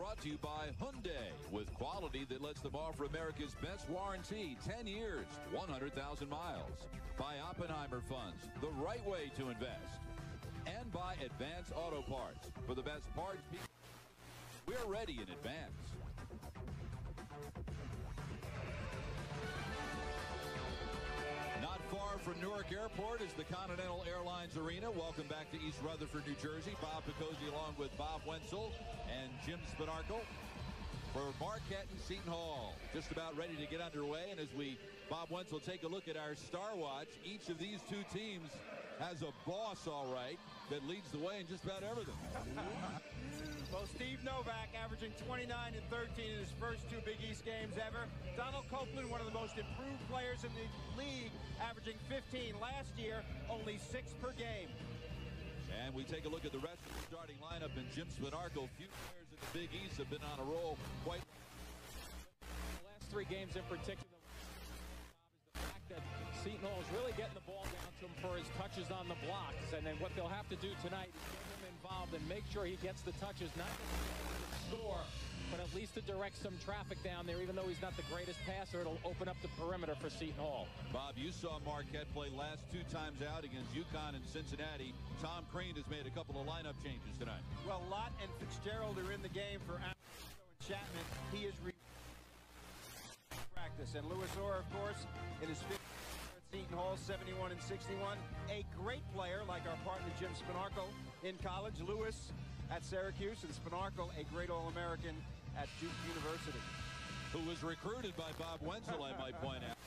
brought to you by Hyundai, with quality that lets them offer America's best warranty, 10 years, 100,000 miles. By Oppenheimer Funds, the right way to invest. And by Advance Auto Parts, for the best parts. We're ready in advance. Not far from Newark Airport is the Continental Airlines Arena. Welcome back to East Rutherford, New Jersey. Bob Picozzi along with Bob Wenzel and Jim Spanarkel for Marquette and Seton Hall. Just about ready to get underway. And as Bob Wenzel, take a look at our Star Watch, each of these two teams has a boss, all right, that leads the way in just about everything. Well, Steve Novak averaging 29 and 13 in his first two Big East games ever. Donald Copeland, one of the most improved players in the league, averaging 15 last year, only 6 per game. And we take a look at the rest of the starting lineup, and Jim Spanarkel. Few players in the Big East have been on a roll quite. The last 3 games in particular, is the fact that Seton Hall is really getting the ball down to him for his touches on the blocks. And then what they'll have to do tonight is get him involved and make sure he gets the touches, not to score, but at least to direct some traffic down there. Even though he's not the greatest passer, it'll open up the perimeter for Seton Hall. Bob, you saw Marquette play last 2 times out against UConn and Cincinnati. Tom Crean has made a couple of lineup changes tonight. Well, Lott and Fitzgerald are in the game for and Chapman. He is practice. And Louis Orr, of course, in his 5th year at Seton Hall, 71 and 61. A great player like our partner Jim Spanarkel in college. Louis at Syracuse, and Spanarkel, a great All-American at Duke University. Who was recruited by Bob Wenzel, I might point out.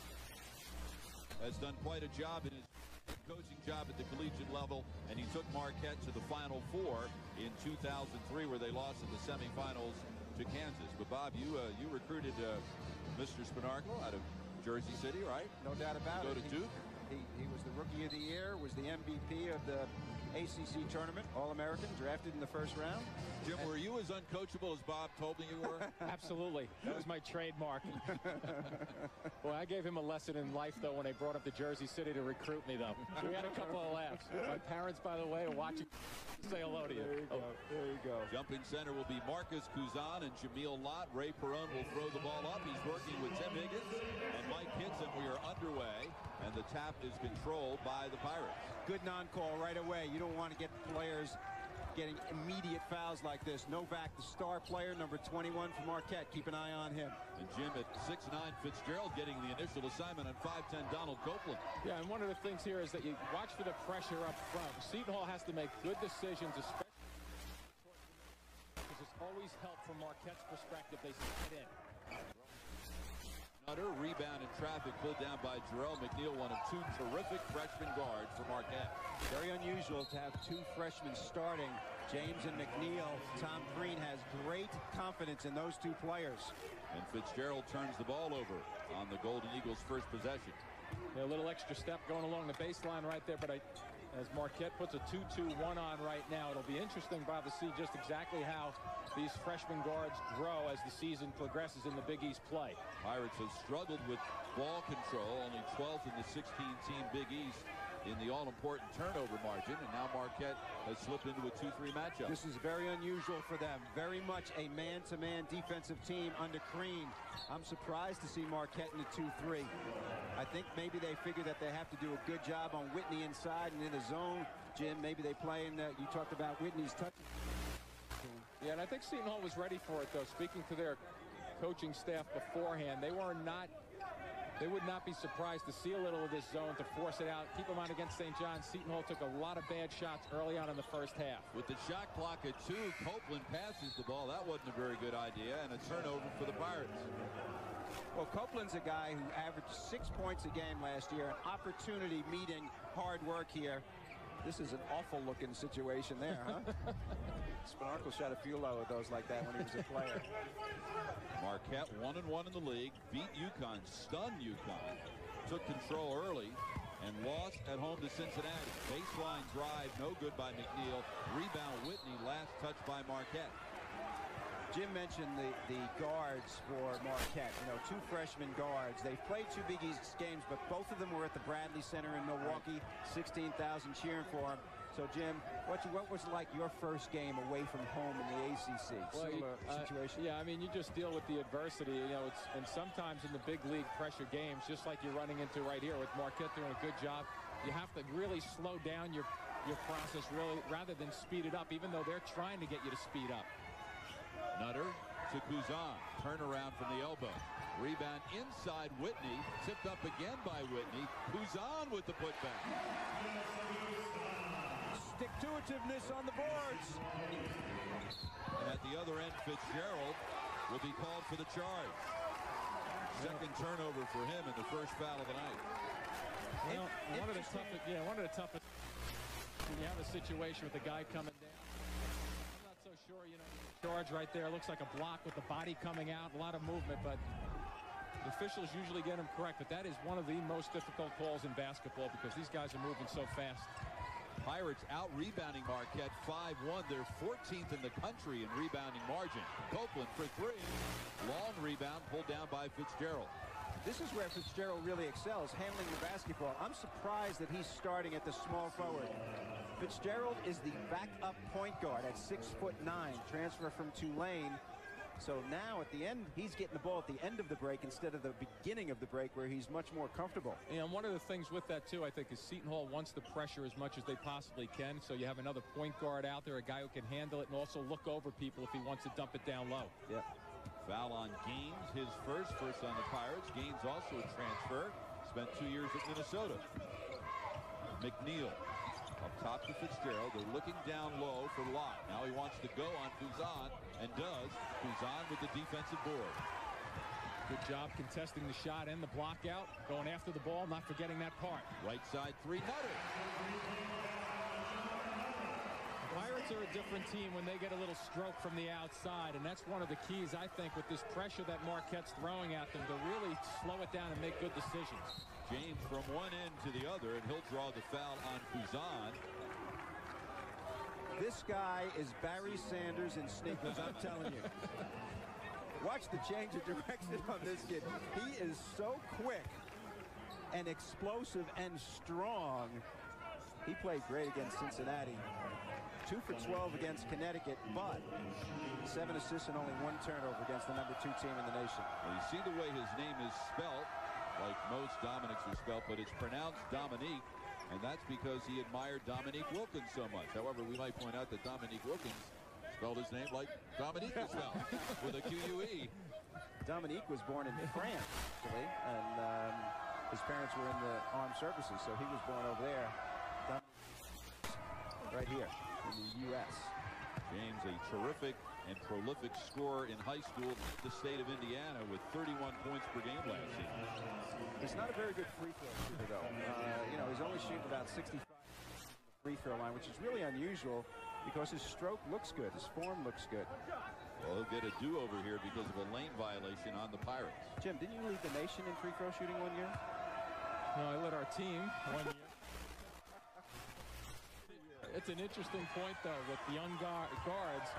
Has done quite a job in his coaching job at the collegiate level, and he took Marquette to the Final Four in 2003, where they lost in the semifinals to Kansas. But Bob, you recruited Mr. Spanarkel out of Jersey City, right? No doubt about it. Go to Duke. He was the Rookie of the Year, was the MVP of the ACC tournament, All-American, drafted in the 1st round. Jim, were you as uncoachable as Bob told me you were? Absolutely. That was my trademark. Well, I gave him a lesson in life, though, when they brought up to Jersey City to recruit me, though. We had a couple of laughs. My parents, by the way, are watching. Say hello to you. There you go. There you go. Jumping center will be Marcus Kuzan and Jameel Lott. Ray Perone will throw the ball up. He's working with Tim Higgins and Mike Kitson. We are underway, and the tap is controlled by the Pirates. Good non-call right away. You don't want to get players getting immediate fouls like this. Novak, the star player, number 21 for Marquette. Keep an eye on him. And Jim, at 6'9", Fitzgerald getting the initial assignment on 5'10", Donald Copeland. Yeah, and one of the things here is that you watch for the pressure up front. Seton Hall has to make good decisions, especially because it's always helped from Marquette's perspective. They slide in. Nutter, rebound in traffic, pulled down by Jarrell McNeil, one of 2 terrific freshman guards for Marquette. Very unusual to have 2 freshmen starting, James and McNeil. Tom Crean has great confidence in those 2 players. And Fitzgerald turns the ball over on the Golden Eagles' first possession. Yeah, a little extra step going along the baseline right there, but as Marquette puts a 2-2-1 on right now, it'll be interesting, Bob, to see just exactly how these freshman guards grow as the season progresses in the Big East play. Pirates have struggled with ball control, only 12th in the 16-team Big East in the all-important turnover margin, and now Marquette has slipped into a 2-3 matchup. This is very unusual for them. Very much a man-to-man defensive team under Crean. I'm surprised to see Marquette in a 2-3. I think maybe they figure that they have to do a good job on Whitney inside and in the zone. Jim, maybe they play in the, you talked about Whitney's touch. Yeah, and I think Seton Hall was ready for it, though. Speaking to their coaching staff beforehand, they would not be surprised to see a little of this zone to force it out. Keep in mind, against St. John's, Seton Hall took a lot of bad shots early on in the first half. With the shot clock at 2, Copeland passes the ball. That wasn't a very good idea, and a turnover for the Pirates. Well, Copeland's a guy who averaged 6 points a game last year. An opportunity meeting hard work here. This is an awful looking situation there, huh? Spanarkel shot a few of those like that when he was a player. Marquette 1-1 in the league, beat UConn, stunned UConn, took control early, and lost at home to Cincinnati. Baseline drive, no good by McNeil. Rebound Whitney, last touch by Marquette. Jim mentioned the guards for Marquette. You know, 2 freshman guards. They've played 2 Big East games, but both of them were at the Bradley Center in Milwaukee. 16,000 cheering for them. So, Jim, what was like your first game away from home in the ACC? Well, Similar situation? Yeah, I mean, you just deal with the adversity. You know, and sometimes in the big league pressure games, just like you're running into right here with Marquette doing a good job, you have to really slow down your process really rather than speed it up, even though they're trying to get you to speed up. Nutter to Kuzan. Turnaround from the elbow. Rebound inside Whitney. Tipped up again by Whitney. Kuzan with the putback. Stick-to-itiveness on the boards. And at the other end, Fitzgerald will be called for the charge. Second turnover for him and the first foul of the night. Well, one of the toughest. When you have a situation with the guy coming down, I'm not so sure. You know, charge right there looks like a block with the body coming out, a lot of movement, but the officials usually get him correct. But that is one of the most difficult calls in basketball because these guys are moving so fast. Pirates out-rebounding Marquette 5-1. They're 14th in the country in rebounding margin. Copeland for 3. Long rebound pulled down by Fitzgerald. This is where Fitzgerald really excels, handling the basketball. I'm surprised that he's starting at the small forward. Fitzgerald is the backup point guard at 6'9", transfer from Tulane. So now at the end, he's getting the ball at the end of the break instead of the beginning of the break where he's much more comfortable. And one of the things with that, too, I think, is Seton Hall wants the pressure as much as they possibly can. So you have another point guard out there, a guy who can handle it and also look over people if he wants to dump it down low. Yeah. Foul on Gaines, his first on the Pirates. Gaines also a transfer. Spent 2 years at Minnesota. McNeil up top to Fitzgerald. They're looking down low for Locke. Now he wants to go on Kuzan, and does. Kuzan with the defensive board. Good job contesting the shot and the block out. Going after the ball, not forgetting that part. Right side 3, Nutter. Pirates are a different team when they get a little stroke from the outside, and that's one of the keys, I think, with this pressure that Marquette's throwing at them to really slow it down and make good decisions. James from one end to the other, and he'll draw the foul on Kuzan. This guy is Barry Sanders in sneakers, I'm telling you. Watch the change of direction on this kid. He is so quick and explosive and strong. He played great against Cincinnati. 2 for 12 against Connecticut, but 7 assists and only 1 turnover against the #2 team in the nation. Well, you see the way his name is spelt, like most Dominics are spelt, but it's pronounced Dominique, and that's because he admired Dominique Wilkins so much. However, we might point out that Dominique Wilkins spelled his name like Dominique is spelled, with a Q-U-E. Dominique was born in France, actually, and his parents were in the armed services, so he was born over there. Right here in the U.S. James, a terrific and prolific scorer in high school in the state of Indiana with 31 points per game last season. He's not a very good free throw shooter, though. You know, he's only shooting about 65% from the free throw line, which is really unusual because his stroke looks good. His form looks good. Well, he'll get a do-over here because of a lane violation on the Pirates. Jim, didn't you lead the nation in free throw shooting 1 year? No, I led our team 1 year. It's an interesting point, though, with the young guards,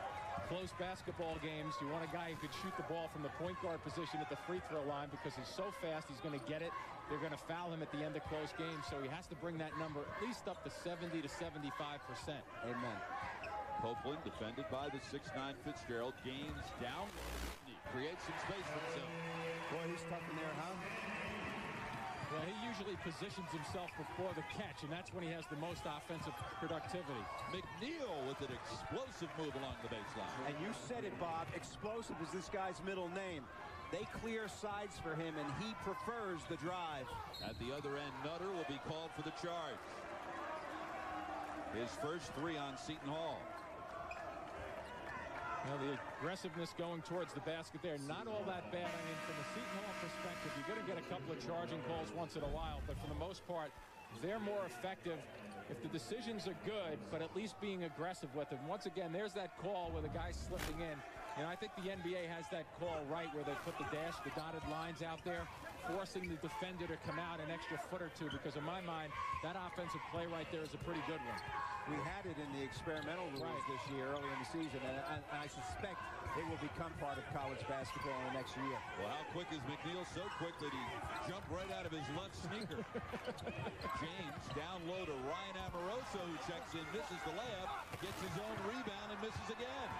close basketball games. You want a guy who could shoot the ball from the point guard position at the free throw line because he's so fast, he's going to get it. They're going to foul him at the end of close games, so he has to bring that number at least up to 70 to 75%. Amen. Copeland defended by the 6'9 Fitzgerald. Gaines down. He creates some space for himself. Boy, he's tough in there, huh? Well, he usually positions himself before the catch, and that's when he has the most offensive productivity. McNeil with an explosive move along the baseline. And you said it, Bob. Explosive is this guy's middle name. They clear sides for him, and he prefers the drive. At the other end, Nutter will be called for the charge. His first 3 on Seton Hall. Well, the aggressiveness going towards the basket there, not all that bad. I mean, from a Seton Hall perspective, you're going to get a couple of charging calls once in a while, but for the most part, they're more effective if the decisions are good, but at least being aggressive with them. Once again, there's that call where the guy's slipping in. You know, I think the NBA has that call right where they put the dotted lines out there. forcing the defender to come out an extra foot or two, because in my mind, that offensive play right there is a pretty good one. We had it in the experimental rules this year, early in the season, and I suspect it will become part of college basketball in the next year. Well, how quick is McNeil? So quick that he jumped right out of his lunch sneaker. James down low to Ryan Amoroso, who checks in, misses the layup, gets his own rebound, and misses again.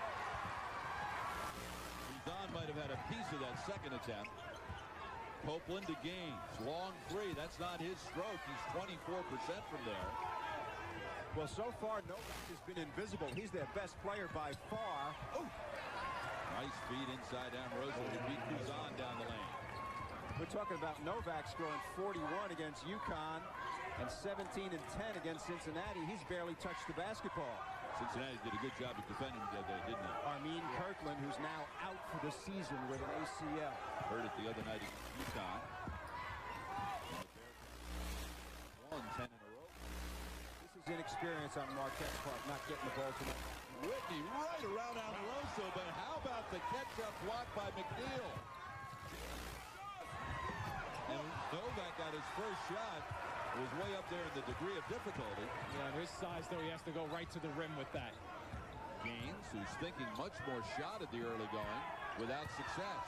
Seton might have had a piece of that second attempt. Copeland to Gaines. Long three. That's not his stroke. He's 24% from there. Well, so far, Novak has been invisible. He's their best player by far. Oh! Nice feed inside Amoroso to beat Kuzan down the lane. We're talking about Novak scoring 41 against UConn and 17 and 10 against Cincinnati. He's barely touched the basketball. Cincinnati did a good job of defending him the other day, didn't he? Armin Kirkland, who's now out for the season with an ACL. Heard it the other night at UConn. 10 in a row. This is inexperience on Marquette's part, not getting the ball to them. Whitney right around Amoroso, but how about the catch-up block by McNeil? And Novak got his first shot. It was way up there in the degree of difficulty. Yeah, his size, though, he has to go right to the rim with that. Gaines, who's thinking much more shot at the early going, without success.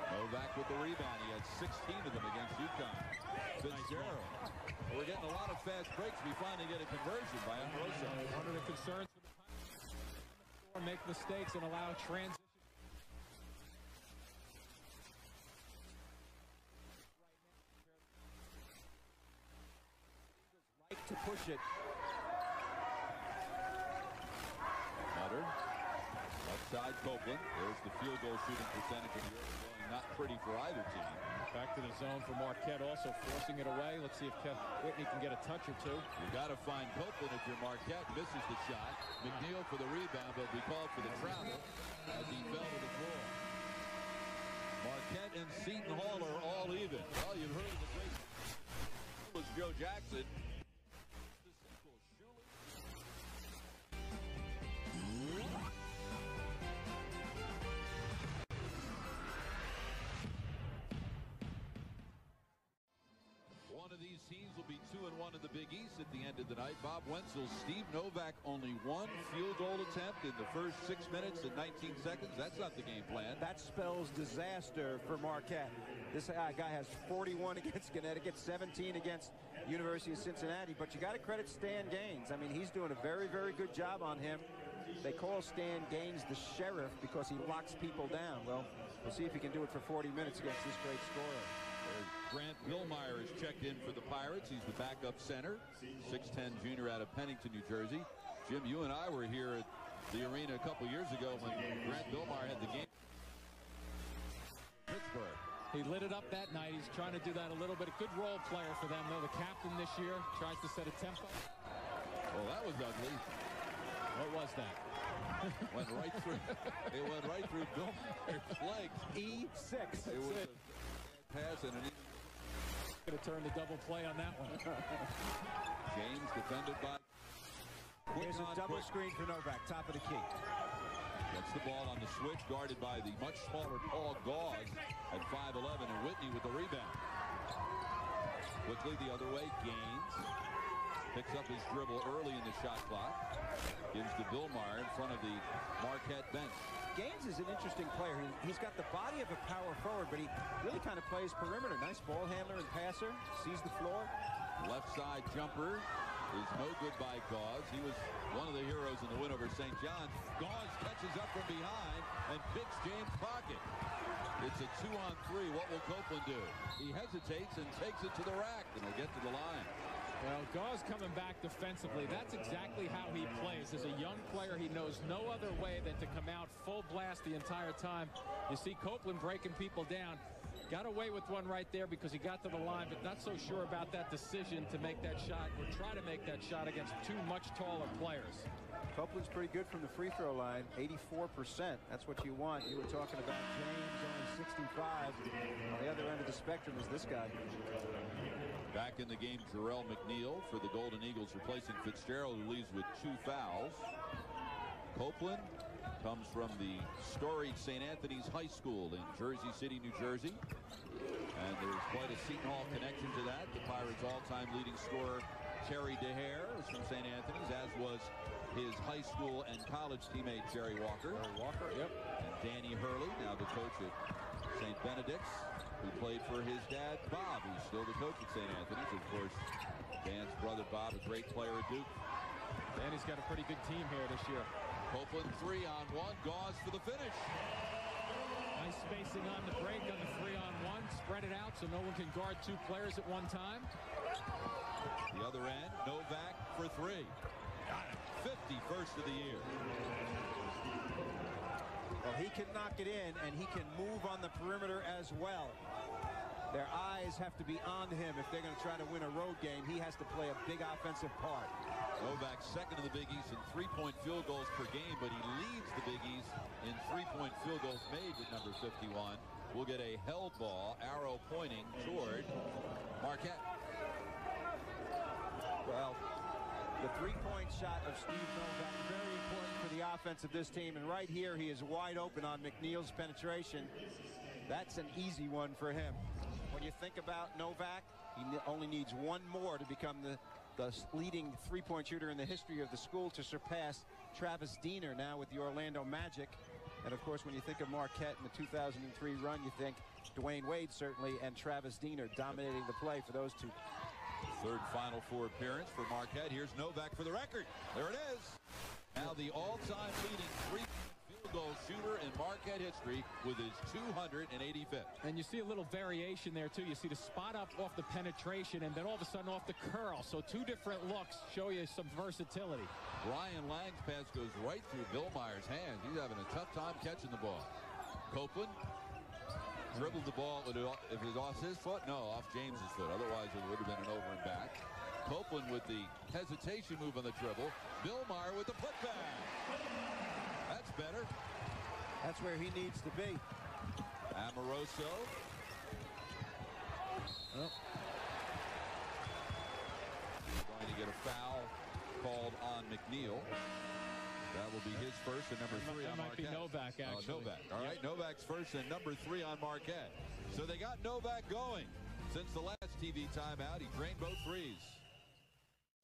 Novak with the rebound. He had 16 of them against UConn. Fitzgerald. Nice. We're getting a lot of fast breaks. We finally get a conversion by Amoroso. One of the concerns for the make mistakes and allow transition. Like to push it. Nutter. Left side Copeland. There's the field goal shooting percentage in the early going. Not pretty for either team. Back to the zone for Marquette, also forcing it away. Let's see if Whitney can get a touch or two. You got to find Copeland if you're Marquette. Misses the shot. McNeil for the rebound, but be called for the travel as he fell to the floor. Marquette and Seton Hall are all even. Well, you've heard of the great was Joe Jackson. Teams will be 2-1 in the Big East at the end of the night. Bob Wenzel, Steve Novak, only one field goal attempt in the first 6 minutes and 19 seconds. That's not the game plan. That spells disaster for Marquette. This guy has 41 against Connecticut, 17 against University of Cincinnati. But you got to credit Stan Gaines. I mean, he's doing a very, very good job on him. They call Stan Gaines the sheriff because he locks people down. Well, we'll see if he can do it for 40 minutes against this great scorer. Grant Billmeyer is checked in for the Pirates. He's the backup center, 6'10" junior out of Pennington, New Jersey. Jim, you and I were here at the arena a couple years ago when Grant Billmeyer had the game. Pittsburgh. He lit it up that night. He's trying to do that a little bit. A good role player for them, though. The captain this year tries to set a tempo. Well, that was ugly. What was that? Went right through. It went right through Billmeyer's legs. E6. It was a pass and an Could have turned a double play on that one. James defended by. Here's a double screen for Novak, top of the key. Gets the ball on the switch, guarded by the much smaller Paul Gauze at 5'11", and Whitney with the rebound. Quickly the other way, Gaines picks up his dribble early in the shot clock. Gives to Billmeyer in front of the Marquette bench. Gaines is an interesting player. He's got the body of a power forward, but he really kind of plays perimeter. Nice ball handler and passer. Sees the floor. Left side jumper is no good by Gauze. He was one of the heroes in the win over St. John's. Gauze catches up from behind and picks James' pocket. It's a 2-on-3. What will Copeland do? He hesitates and takes it to the rack, and he'll get to the line. Well, Gauze coming back defensively. That's exactly how he plays. As a young player, he knows no other way than to come out full blast the entire time. You see Copeland breaking people down. Got away with one right there because he got to the line, but not so sure about that decision to make that shot or try to make that shot against two much taller players. Copeland's pretty good from the free throw line, 84%. That's what you want. You were talking about James, only 65. On the other end of the spectrum is this guy. Back in the game, Jarrell McNeil for the Golden Eagles, replacing Fitzgerald, who leaves with 2 fouls. Copeland comes from the storied St. Anthony's High School in Jersey City, New Jersey. And there's quite a Seton Hall connection to that. The Pirates' all-time leading scorer, Terry DeHare, is from St. Anthony's, as was his high school and college teammate, Jerry Walker. Yep. And Danny Hurley, now the coach at St. Benedict's, who played for his dad, Bob, who's still the coach at St. Anthony's. Of course, Dan's brother, Bob, a great player at Duke. Danny's got a pretty good team here this year. Copeland 3-on-1, Gauze for the finish. Nice spacing on the break on the 3-on-1. Spread it out so no one can guard two players at one time. The other end, Novak for three. Got it. 51st of the year. Well, he can knock it in, and he can move on the perimeter as well. Their eyes have to be on him if they're going to try to win a road game. He has to play a big offensive part. Novak second in the Big East in three-point field goals per game, but he leads the Big East in three-point field goals made with number 51. We'll get a held ball, arrow pointing toward Marquette. Well, the three-point shot of Steve Novak, very important for the offense of this team. And right here, he is wide open on McNeil's penetration. That's an easy one for him. When you think about Novak, he only needs one more to become the leading three-point shooter in the history of the school, to surpass Travis Diener now with the Orlando Magic. And of course, when you think of Marquette in the 2003 run, you think Dwayne Wade certainly, and Travis Diener dominating the play for those two. Third Final Four appearance for Marquette. Here's Novak for the record. There it is. Now the all-time leading field goal shooter in Marquette history with his 285th. And you see a little variation there too. You see the spot up off the penetration and then all of a sudden off the curl. So two different looks show you some versatility. Brian Lang's pass goes right through Bill Meyer's hands. He's having a tough time catching the ball. Copeland dribbled the ball. If it was off his foot, no, off James's foot. Otherwise, it would have been an over and back. Copeland with the hesitation move on the dribble. Bill Meyer with the putback. That's better. That's where he needs to be. Amoroso. Oh. Going to get a foul called on McNeil. That will be his first and number 3 on Marquette. That might be Novak, actually. Novak. All right, Novak's first and number 3 on Marquette. So they got Novak going. Since the last TV timeout, he drained both threes.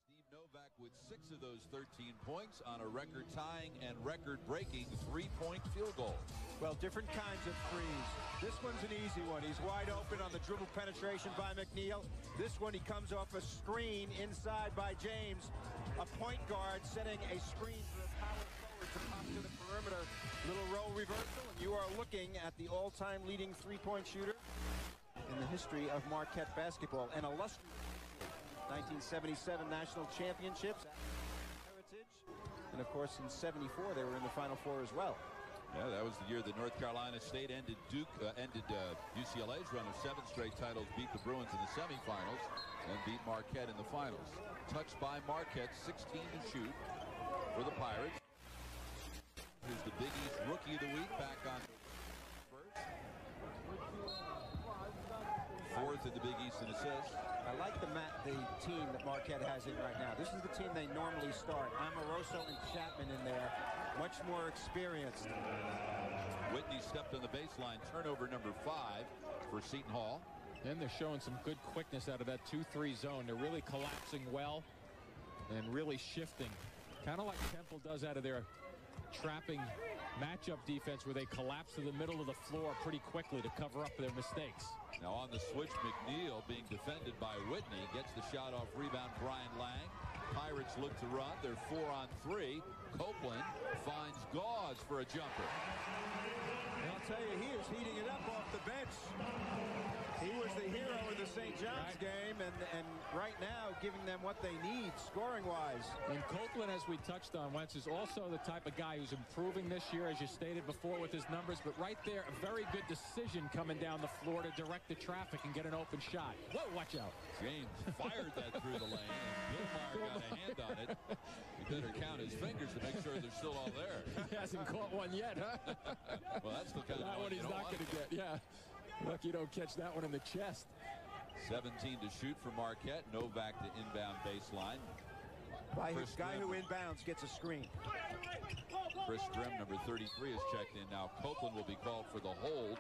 Steve Novak with 6 of those 13 points on a record-tying and record-breaking three-point field goal. Well, different kinds of threes. This one's an easy one. He's wide open on the dribble penetration by McNeil. This one, he comes off a screen inside by James. A point guard setting a screen for a power forward to pop to the perimeter. Little roll reversal, and you are looking at the all-time leading three-point shooter in the history of Marquette basketball. An illustrious 1977 national championships, heritage, and of course in '74 they were in the Final Four as well. Yeah, that was the year that North Carolina State ended UCLA's run of 7 straight titles, beat the Bruins in the semifinals, and beat Marquette in the finals. Touched by Marquette, 16 to shoot for the Pirates. Here's the Big East Rookie of the Week, back on first. Fourth in the Big East in assists. I like the team that Marquette has in right now. This is the team they normally start. Amoroso and Chapman in there, much more experienced. Whitney stepped on the baseline, turnover number 5 for Seton Hall. And they're showing some good quickness out of that 2-3 zone. They're really collapsing well and really shifting. Kind of like Temple does out of their trapping matchup defense, where they collapse to the middle of the floor pretty quickly to cover up their mistakes. Now on the switch, McNeil being defended by Whitney. Gets the shot off rebound, Brian Lang. Pirates look to run. They're 4 on 3. Copeland finds Gauze for a jumper. And I'll tell you, he is heating it up off the bench. He was the hero in the St. John's game, and right now giving them what they need scoring-wise. And Copeland, as we touched on, Wentz, is also the type of guy who's improving this year, as you stated before, with his numbers. But right there, a very good decision coming down the floor to direct the traffic and get an open shot. Whoa, watch out. James fired that through the lane, and Bill Meyer got a hand on it. He better count his fingers to make sure they're still all there. He hasn't caught one yet, huh? Well, that's the kind that of one he's not going to get, yeah. Lucky you don't catch that one in the chest. 17 to shoot for Marquette. Novak to inbound baseline. By his guy who inbounds gets a screen. Chris Grimm, number 33, is checked in now. Copeland will be called for the hold.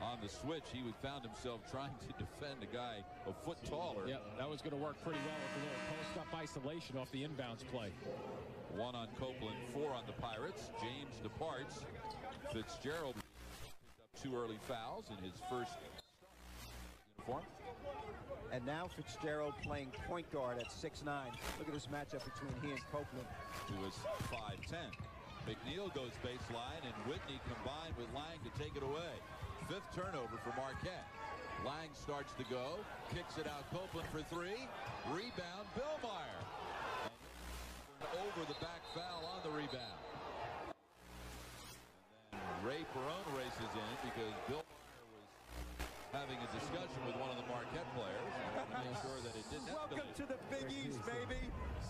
On the switch, he found himself trying to defend a guy a foot taller. Yep, that was going to work pretty well with a little post-up isolation off the inbounds play. 1 on Copeland, 4 on the Pirates. James departs. Fitzgerald picked up 2 early fouls in his first uniform. And now Fitzgerald playing point guard at 6'9". Look at this matchup between he and Copeland. Who is 5'10". McNeil goes baseline, and Whitney combined with Lang to take it away. 5th turnover for Marquette. Lang starts to go, kicks it out. Copeland for 3. Rebound, Billmeyer. Over the back foul on the rebound. And then Ray Perone races in because Billmeyer was having a discussion with one of the Marquette players. To make sure that it didn't Welcome to the Big East, baby.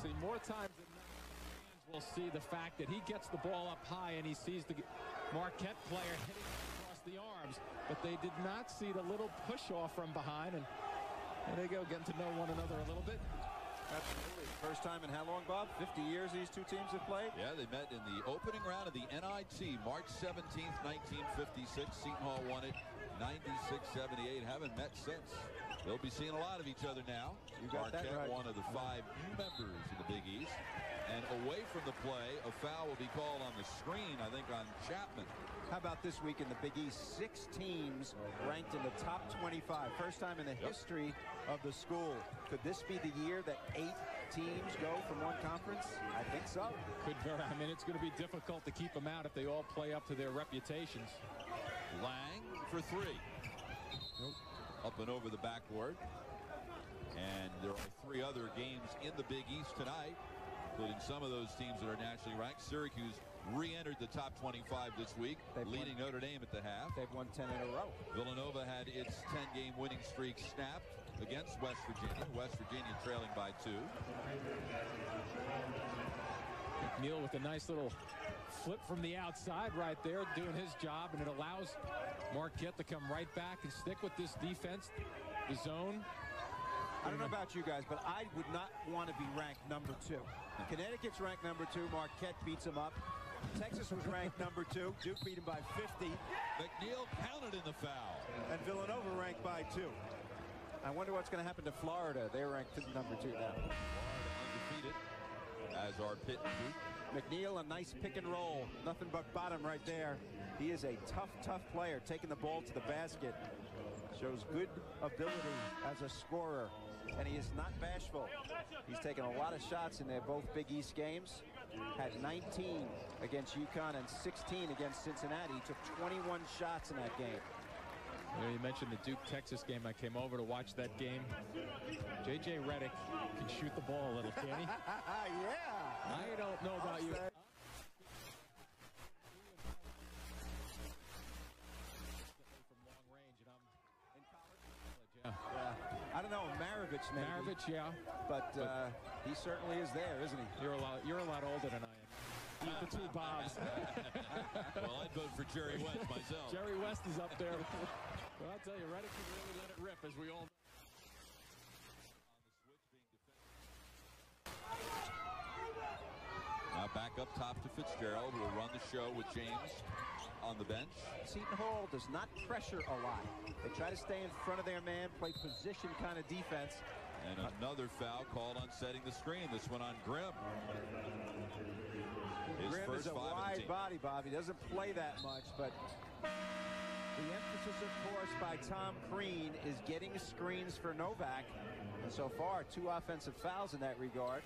See, more times than not, fans will see the fact that he gets the ball up high and he sees the Marquette player hitting across the arms, but they did not see the little push off from behind, and there they go, getting to know one another a little bit. Absolutely. First time in how long, Bob? 50 years these two teams have played? Yeah, they met in the opening round of the NIT, March 17th, 1956. Seton Hall won it 96-78. Haven't met since. They'll be seeing a lot of each other now. You got Marquette, that right. One of the 5 new members of the Big East. And away from the play, a foul will be called on the screen, I think, on Chapman. How about this week in the Big East? 6 teams ranked in the top 25. First time in the history of the school. Could this be the year that 8 teams go from one conference? I think so. Could very. I mean, it's going to be difficult to keep them out if they all play up to their reputations. Lang for 3. Nope. Up and over the backboard. And there are 3 other games in the Big East tonight, including some of those teams that are nationally ranked. Syracuse re-entered the top 25 this week, leading Notre Dame at the half. They've won 10 in a row. Villanova had its 10-game winning streak snapped against West Virginia. West Virginia trailing by 2. McNeil with a nice little flip from the outside right there, doing his job, and it allows Marquette to come right back and stick with this defense, the zone. I don't know about you guys, but I would not want to be ranked number 2. Connecticut's ranked number 2. Marquette beats them up. Texas was ranked number 2. Duke beat him by 50. McNeil counted in the foul. And Villanova ranked by 2. I wonder what's going to happen to Florida. They're ranked number 2 now. Florida undefeated, as are Pitt and Duke. McNeil, a nice pick and roll. Nothing but bottom right there. He is a tough player, taking the ball to the basket. Shows good ability as a scorer, and he is not bashful. He's taken a lot of shots in their both Big East games. Had 19 against UConn and 16 against Cincinnati. He took 21 shots in that game. You know, you mentioned the Duke-Texas game. I came over to watch that game. J.J. Redick can shoot the ball a little, can he? Yeah. I don't know about you. I don't know, Maravich maybe. Maravich, yeah. But he certainly is there, isn't he? You're a lot older than I am. Eat the 2 Bobs. Well, I'd vote for Jerry West myself. Jerry West is up there. Well, I'll tell you, Redick can really let it rip, as we all know. Now back up top to Fitzgerald, who will run the show with James on the bench. Seton Hall does not pressure a lot. They try to stay in front of their man, play position kind of defense. And another foul called on setting the screen. This one on Grimm. Grimm is a wide body, Bob. He doesn't play that much, but the emphasis, of course, by Tom Crean is getting screens for Novak. And so far, 2 offensive fouls in that regard.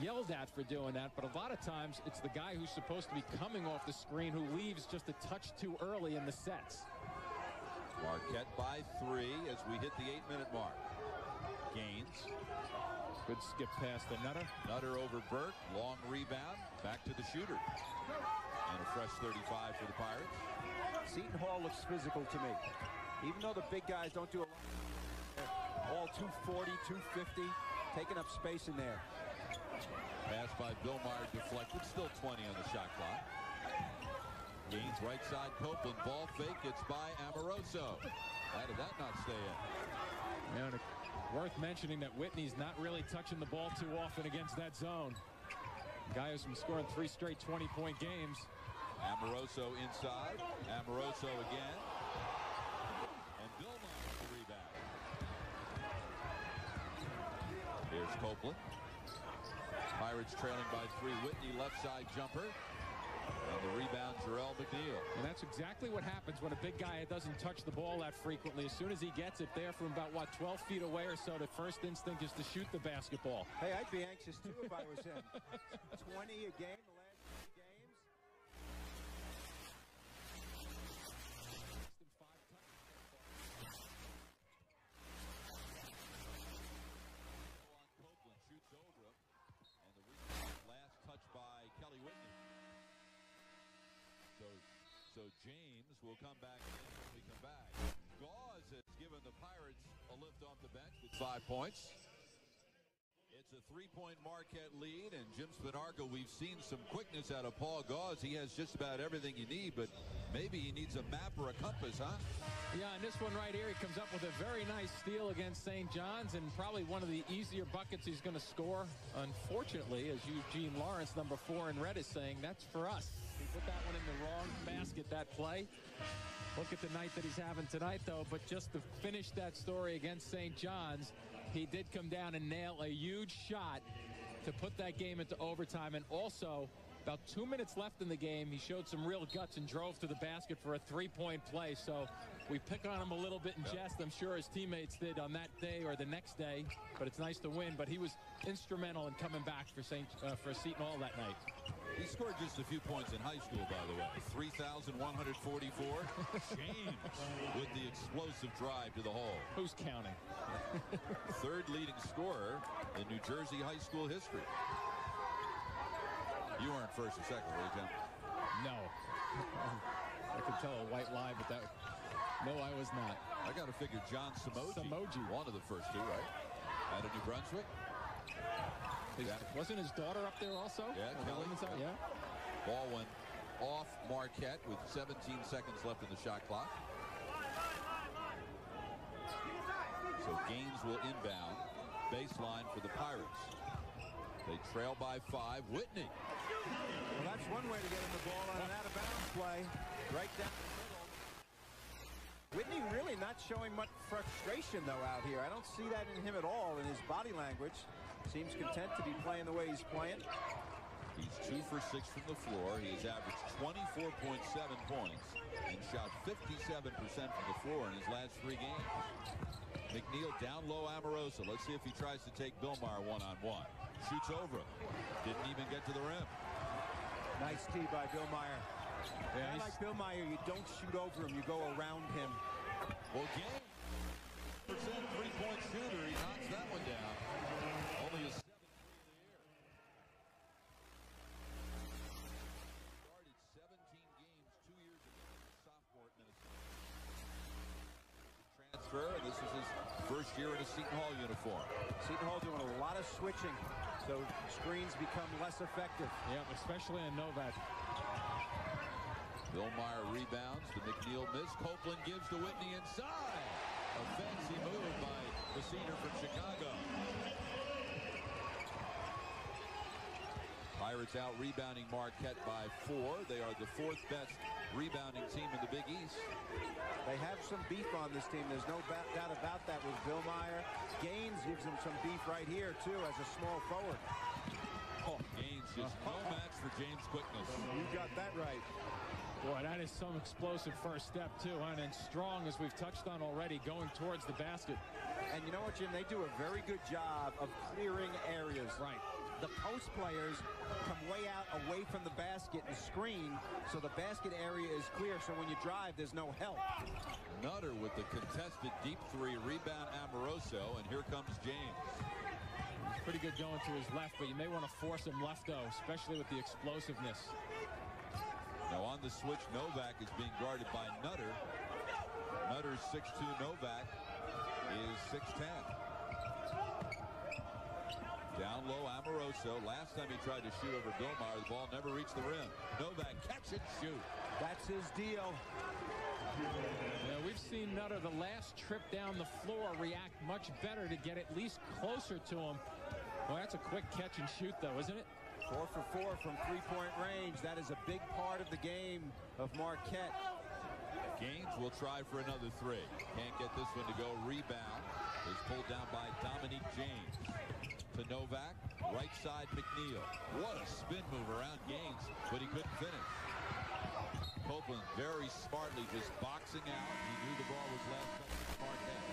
Yelled at for doing that, but a lot of times it's the guy who's supposed to be coming off the screen who leaves just a touch too early in the sets. Marquette by 3 as we hit the 8-minute mark. Gaines. Good skip pass to Nutter. Nutter over Burke. Long rebound. Back to the shooter. And a fresh 35 for the Pirates. Seton Hall looks physical to me. Even though the big guys don't do a lot, all 240, 250, taking up space in there. Pass by Billmeyer deflected. Still 20 on the shot clock. Gaines right side, Copeland, ball fake, it's by Amoroso. How did that not stay in? And worth mentioning that Whitney's not really touching the ball too often against that zone. Guy who's been scoring 3 straight 20-point games. Amoroso inside, Amoroso again. And Billmont with the rebound. Here's Copeland. Pirates trailing by 3. Whitney left side jumper. And the rebound, Jarrell McNeil. And that's exactly what happens when a big guy doesn't touch the ball that frequently. As soon as he gets it there from about, 12 feet away or so, the first instinct is to shoot the basketball. Hey, I'd be anxious, too, if I was him. 20 a game the last 3 games. Copeland shoots over him. And the rebound, last touch by Kelly Whitney. So James will come back in when we come back. Gauze has given the Pirates a lift off the bench with 5 points. It's a 3-point Marquette lead, and Jim Spanarkel, we've seen some quickness out of Paul Gauze. He has just about everything you need, but maybe he needs a map or a compass, huh? Yeah, and this one right here, he comes up with a very nice steal against St. John's, and probably one of the easier buckets he's going to score. Unfortunately, as Eugene Lawrence, number 4 in red, is saying, that's for us. He put that one in the wrong basket, that play. Look at the night that he's having tonight, though. But just to finish that story against St. John's, he did come down and nail a huge shot to put that game into overtime. And also, about 2 minutes left in the game, he showed some real guts and drove to the basket for a 3-point play. So we pick on him a little bit in jest. I'm sure his teammates did on that day or the next day. But it's nice to win. But he was instrumental in coming back for Seton Hall that night. He scored just a few points in high school, by the way. 3,144. James with the explosive drive to the hole. Who's counting? 3rd leading scorer in New Jersey high school history. You weren't first or second, were you, Jim? No. I could tell a white lie, but no, I was not. I got to figure John Samoji. One of the first 2, right? Out of New Brunswick. Wasn't his daughter up there also? Yeah, Kelly. Yeah. Ball went off Marquette with 17 seconds left in the shot clock. So Gaines will inbound. Baseline for the Pirates. They trail by 5. Whitney. Well, that's one way to get him the ball on an out-of-bounds play. Right down the middle. Whitney really not showing much frustration, though, out here. I don't see that in him at all in his body language. Seems content to be playing the way he's playing. He's 2 for 6 from the floor. He has averaged 24.7 points and shot 57% from the floor in his last 3 games. McNeil down low, Amoroso. Let's see if he tries to take Billmeier one-on-one. Shoots over him. Didn't even get to the rim. Nice tee by Billmeier. Yeah, like Billmeier, you don't shoot over him, you go around him. Well, Gaines, percent 3-point shooter. He knocks that one down. Only a 7 in the air. Started 17 games 2 years ago. Sophomore at Minnesota. Transfer, and this is his first year in a Seton Hall uniform. Seton Hall doing a lot of switching, so screens become less effective. Yeah, especially in Novak. Billmeier rebounds. The McNeil miss. Copeland gives to Whitney inside. A fancy move by the senior from Chicago. Pirates out rebounding Marquette by 4. They are the 4th best rebounding team in the Big East. They have some beef on this team. There's no doubt about that with Billmeier. Gaines gives them some beef right here, too, as a small forward. Oh, Gaines just no match for James' quickness. You got that right. Boy, that is some explosive first step, too, and strong, as we've touched on already, going towards the basket. And you know what, Jim? They do a very good job of clearing areas. Right. The post players come way out away from the basket and screen, so the basket area is clear, so when you drive, there's no help. Nutter with the contested deep 3, rebound Amoroso, and here comes James. He's pretty good going to his left, but you may want to force him left, though, especially with the explosiveness. Now on the switch, Novak is being guarded by Nutter. Nutter's 6'2", Novak is 6'10". Down low, Amoroso. Last time he tried to shoot over Billmeier, the ball never reached the rim. Novak, catch and shoot. That's his deal. Yeah, we've seen Nutter the last trip down the floor react much better to get at least closer to him. Well, that's a quick catch and shoot, though, isn't it? 4 for 4 from three-point range. That is a big part of the game of Marquette. Gaines will try for another three. Can't get this one to go. Rebound is pulled down by Dominique James. To Novak, right side McNeil. What a spin move around Gaines, but he couldn't finish. Copeland very smartly just boxing out. He knew the ball was last touched to Marquette.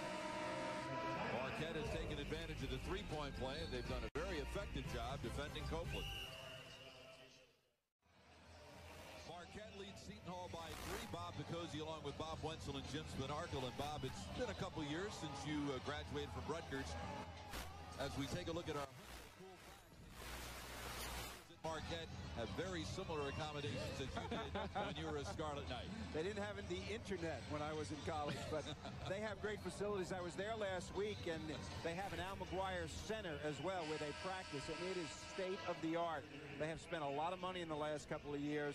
Marquette has taken advantage of the three-point play, and they've done a very effective job defending Copeland. Marquette leads Seton Hall by 3. Bob Picosi along with Bob Wenzel and Jim Spanarkel. And Bob, it's been a couple years since you graduated from Rutgers. As we take a look at our Marquette have very similar accommodations as you did when you were a Scarlet Knight. They didn't have the internet when I was in college, but they have great facilities. I was there last week, and they have an Al McGuire Center as well where they practice, and it is state-of-the-art. They have spent a lot of money in the last couple of years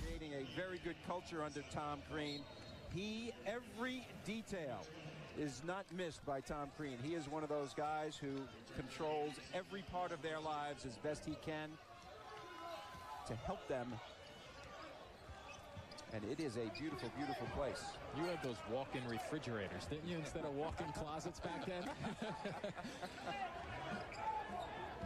creating a very good culture under Tom Crean. Every detail is not missed by Tom Crean. He is one of those guys who controls every part of their lives as best he can to help them, and it is a beautiful, beautiful place. You had those walk-in refrigerators, didn't you, instead of walk-in closets back then?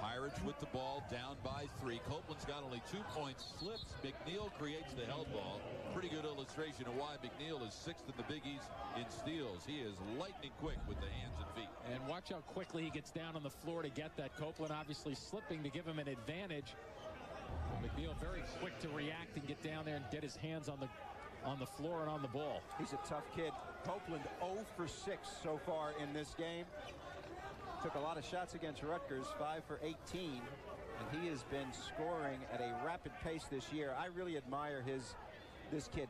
Pirates with the ball, down by 3. Copeland's got only 2 points. Slips. McNeil creates the held ball. Pretty good illustration of why McNeil is 6th in the Big East in steals. He is lightning quick with the hands and feet. And watch how quickly he gets down on the floor to get that. Copeland obviously slipping to give him an advantage. McNeil very quick to react and get down there and get his hands on the floor and on the ball. He's a tough kid. Copeland 0 for 6 so far in this game. Took a lot of shots against Rutgers, 5 for 18, and he has been scoring at a rapid pace this year. I really admire this kid.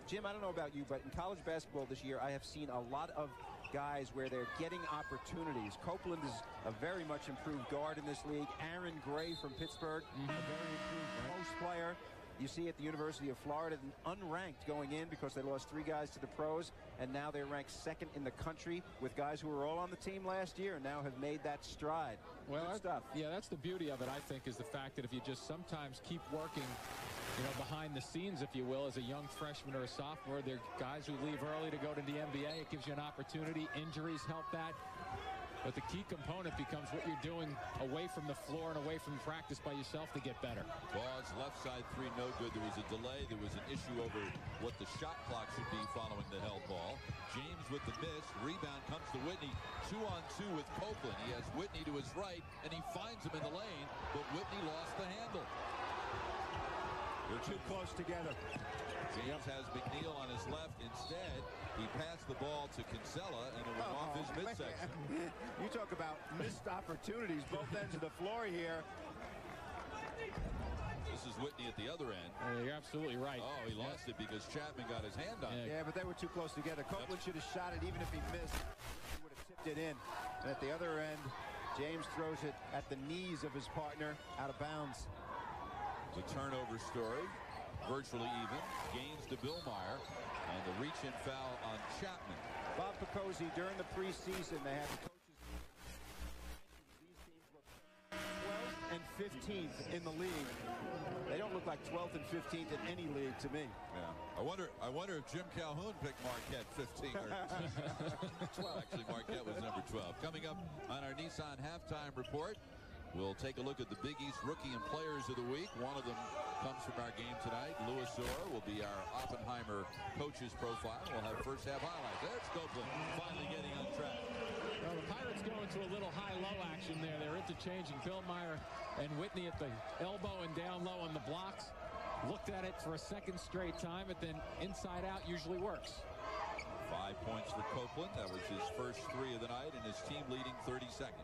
Jim, I don't know about you, but in college basketball this year, I have seen a lot of guys where they're getting opportunities. Copeland is a very much improved guard in this league. Aaron Gray from Pittsburgh, a very improved post player. You see at the University of Florida, unranked going in because they lost 3 guys to the pros, and now they're ranked 2nd in the country with guys who were all on the team last year and now have made that stride. Well, good stuff. Yeah, that's the beauty of it, I think, is the fact that if you just sometimes keep working, you know, behind the scenes, if you will, as a young freshman or a sophomore, there are guys who leave early to go to the NBA. It gives you an opportunity. Injuries help that. But the key component becomes what you're doing away from the floor and away from practice by yourself to get better. Ball's left side 3, no good. There was a delay. There was an issue over what the shot clock should be following the held ball. James with the miss. Rebound comes to Whitney. 2-on-2 with Copeland. He has Whitney to his right, and he finds him in the lane, but Whitney lost the handle. They're too close together. James has McNeil on his left. Instead, he passed the ball to Kinsella, and it went off his midsection. You talk about missed opportunities, both ends of the floor here. This is Whitney at the other end. You're absolutely right. Oh, he lost it because Chapman got his hand on it. Yeah, but they were too close together. Copeland should have shot it even if he missed. He would have tipped it in. And at the other end, James throws it at the knees of his partner out of bounds. The turnover story, virtually even. Gaines to Billmeyer, and the reach-in foul on Chapman. Bob Picosi, during the preseason, they had the coaches. These teams look 12th and 15th in the league. They don't look like 12th and 15th in any league to me. Yeah. I wonder if Jim Calhoun picked Marquette 15 or 12. Actually, Marquette was number 12. Coming up on our Nissan halftime report, we'll take a look at the Big East Rookie and Players of the Week. One of them comes from our game tonight. Louis Orr will be our Oppenheimer coaches profile. We'll have first half highlights. There's Copeland finally getting on track. Well, the Pirates go into a little high-low action there. They're interchanging Billmeyer and Whitney at the elbow and down low on the blocks. Looked at it for a second straight time, but then inside out usually works. 5 points for Copeland. That was his first 3 of the night, and his team leading 32nd.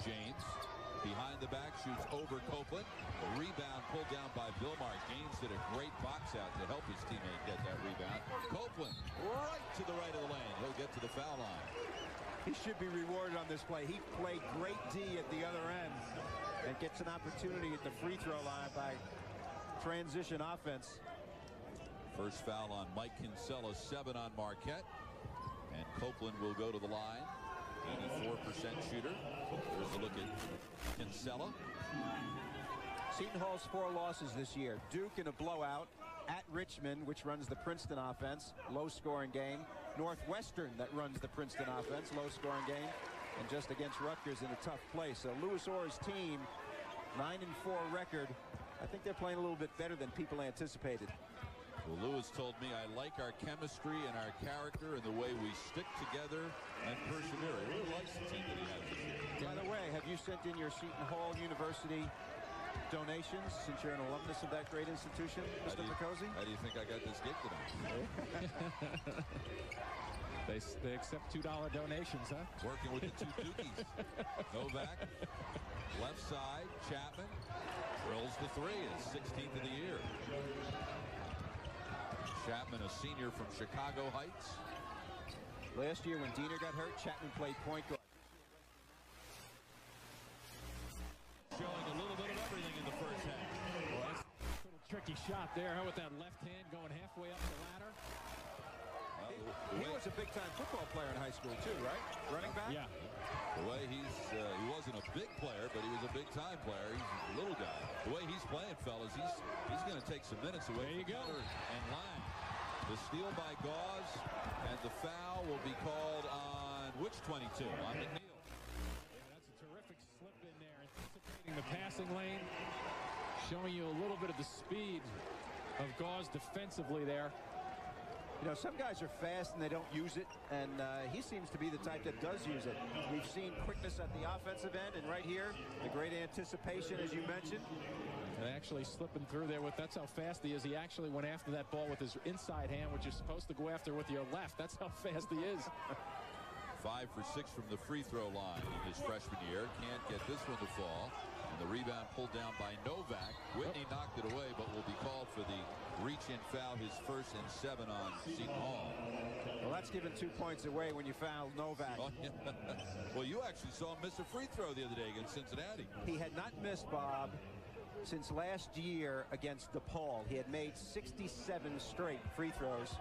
James behind the back shoots over Copeland. A rebound pulled down by Billmeyer. Gaines did a great box out to help his teammate get that rebound. Copeland right to the right of the lane. He'll get to the foul line. He should be rewarded on this play. He played great D at the other end and gets an opportunity at the free throw line by transition offense. First foul on Mike Kinsella, 7 on Marquette. And Copeland will go to the line. 84% shooter. There's a look at Kinsella. Seton Hall's 4 losses this year. Duke in a blowout. At Richmond, which runs the Princeton offense, low-scoring game. Northwestern, that runs the Princeton offense, low-scoring game. And just against Rutgers in a tough place. So Louis Orr's team, 9-4 record. I think they're playing a little bit better than people anticipated. Well, Lewis told me, I like our chemistry and our character and the way we stick together and persevere. He really likes the team that he has this year. By the way, have you sent in your Seton Hall University donations since you're an alumnus of that great institution, Mr. Picozzi? How do you think I got this gig tonight? They accept $2 donations, huh? Working with the two Dukies. Novak, left side, Chapman drills the 3, his 16th of the year. Chapman, a senior from Chicago Heights. Last year when Diener got hurt, Chapman played point guard. Showing a little bit of everything in the first half. Well, that's a little tricky shot there, huh, with that left hand going halfway up the ladder. He was a big-time football player in high school, too, right? Running back? Yeah. The way he wasn't a big player, but he was a big-time player. He's a little guy. The way he's playing, fellas, he's going to take some minutes away from Cutter and Lang. The steal by Gauze, and the foul will be called on which 22? On McNeil. Yeah, that's a terrific slip in there, anticipating the passing lane, showing you a little bit of the speed of Gauze defensively there. You know, some guys are fast and they don't use it, and he seems to be the type that does use it. We've seen quickness at the offensive end, and right here, the great anticipation, as you mentioned. And actually slipping through there that's how fast he is. He actually went after that ball with his inside hand, which you're supposed to go after with your left. That's how fast he is. 5 for 6 from the free throw line in his freshman year. Can't get this one to fall. And the rebound pulled down by Novak. Whitney knocked it away, but will be called for the reach-in foul, his first and 7 on Seton Hall. Well, that's given 2 points away when you foul Novak. Oh, yeah. Well, you actually saw him miss a free throw the other day against Cincinnati. He had not missed, Bob, since last year against DePaul. He had made 67 straight free throws,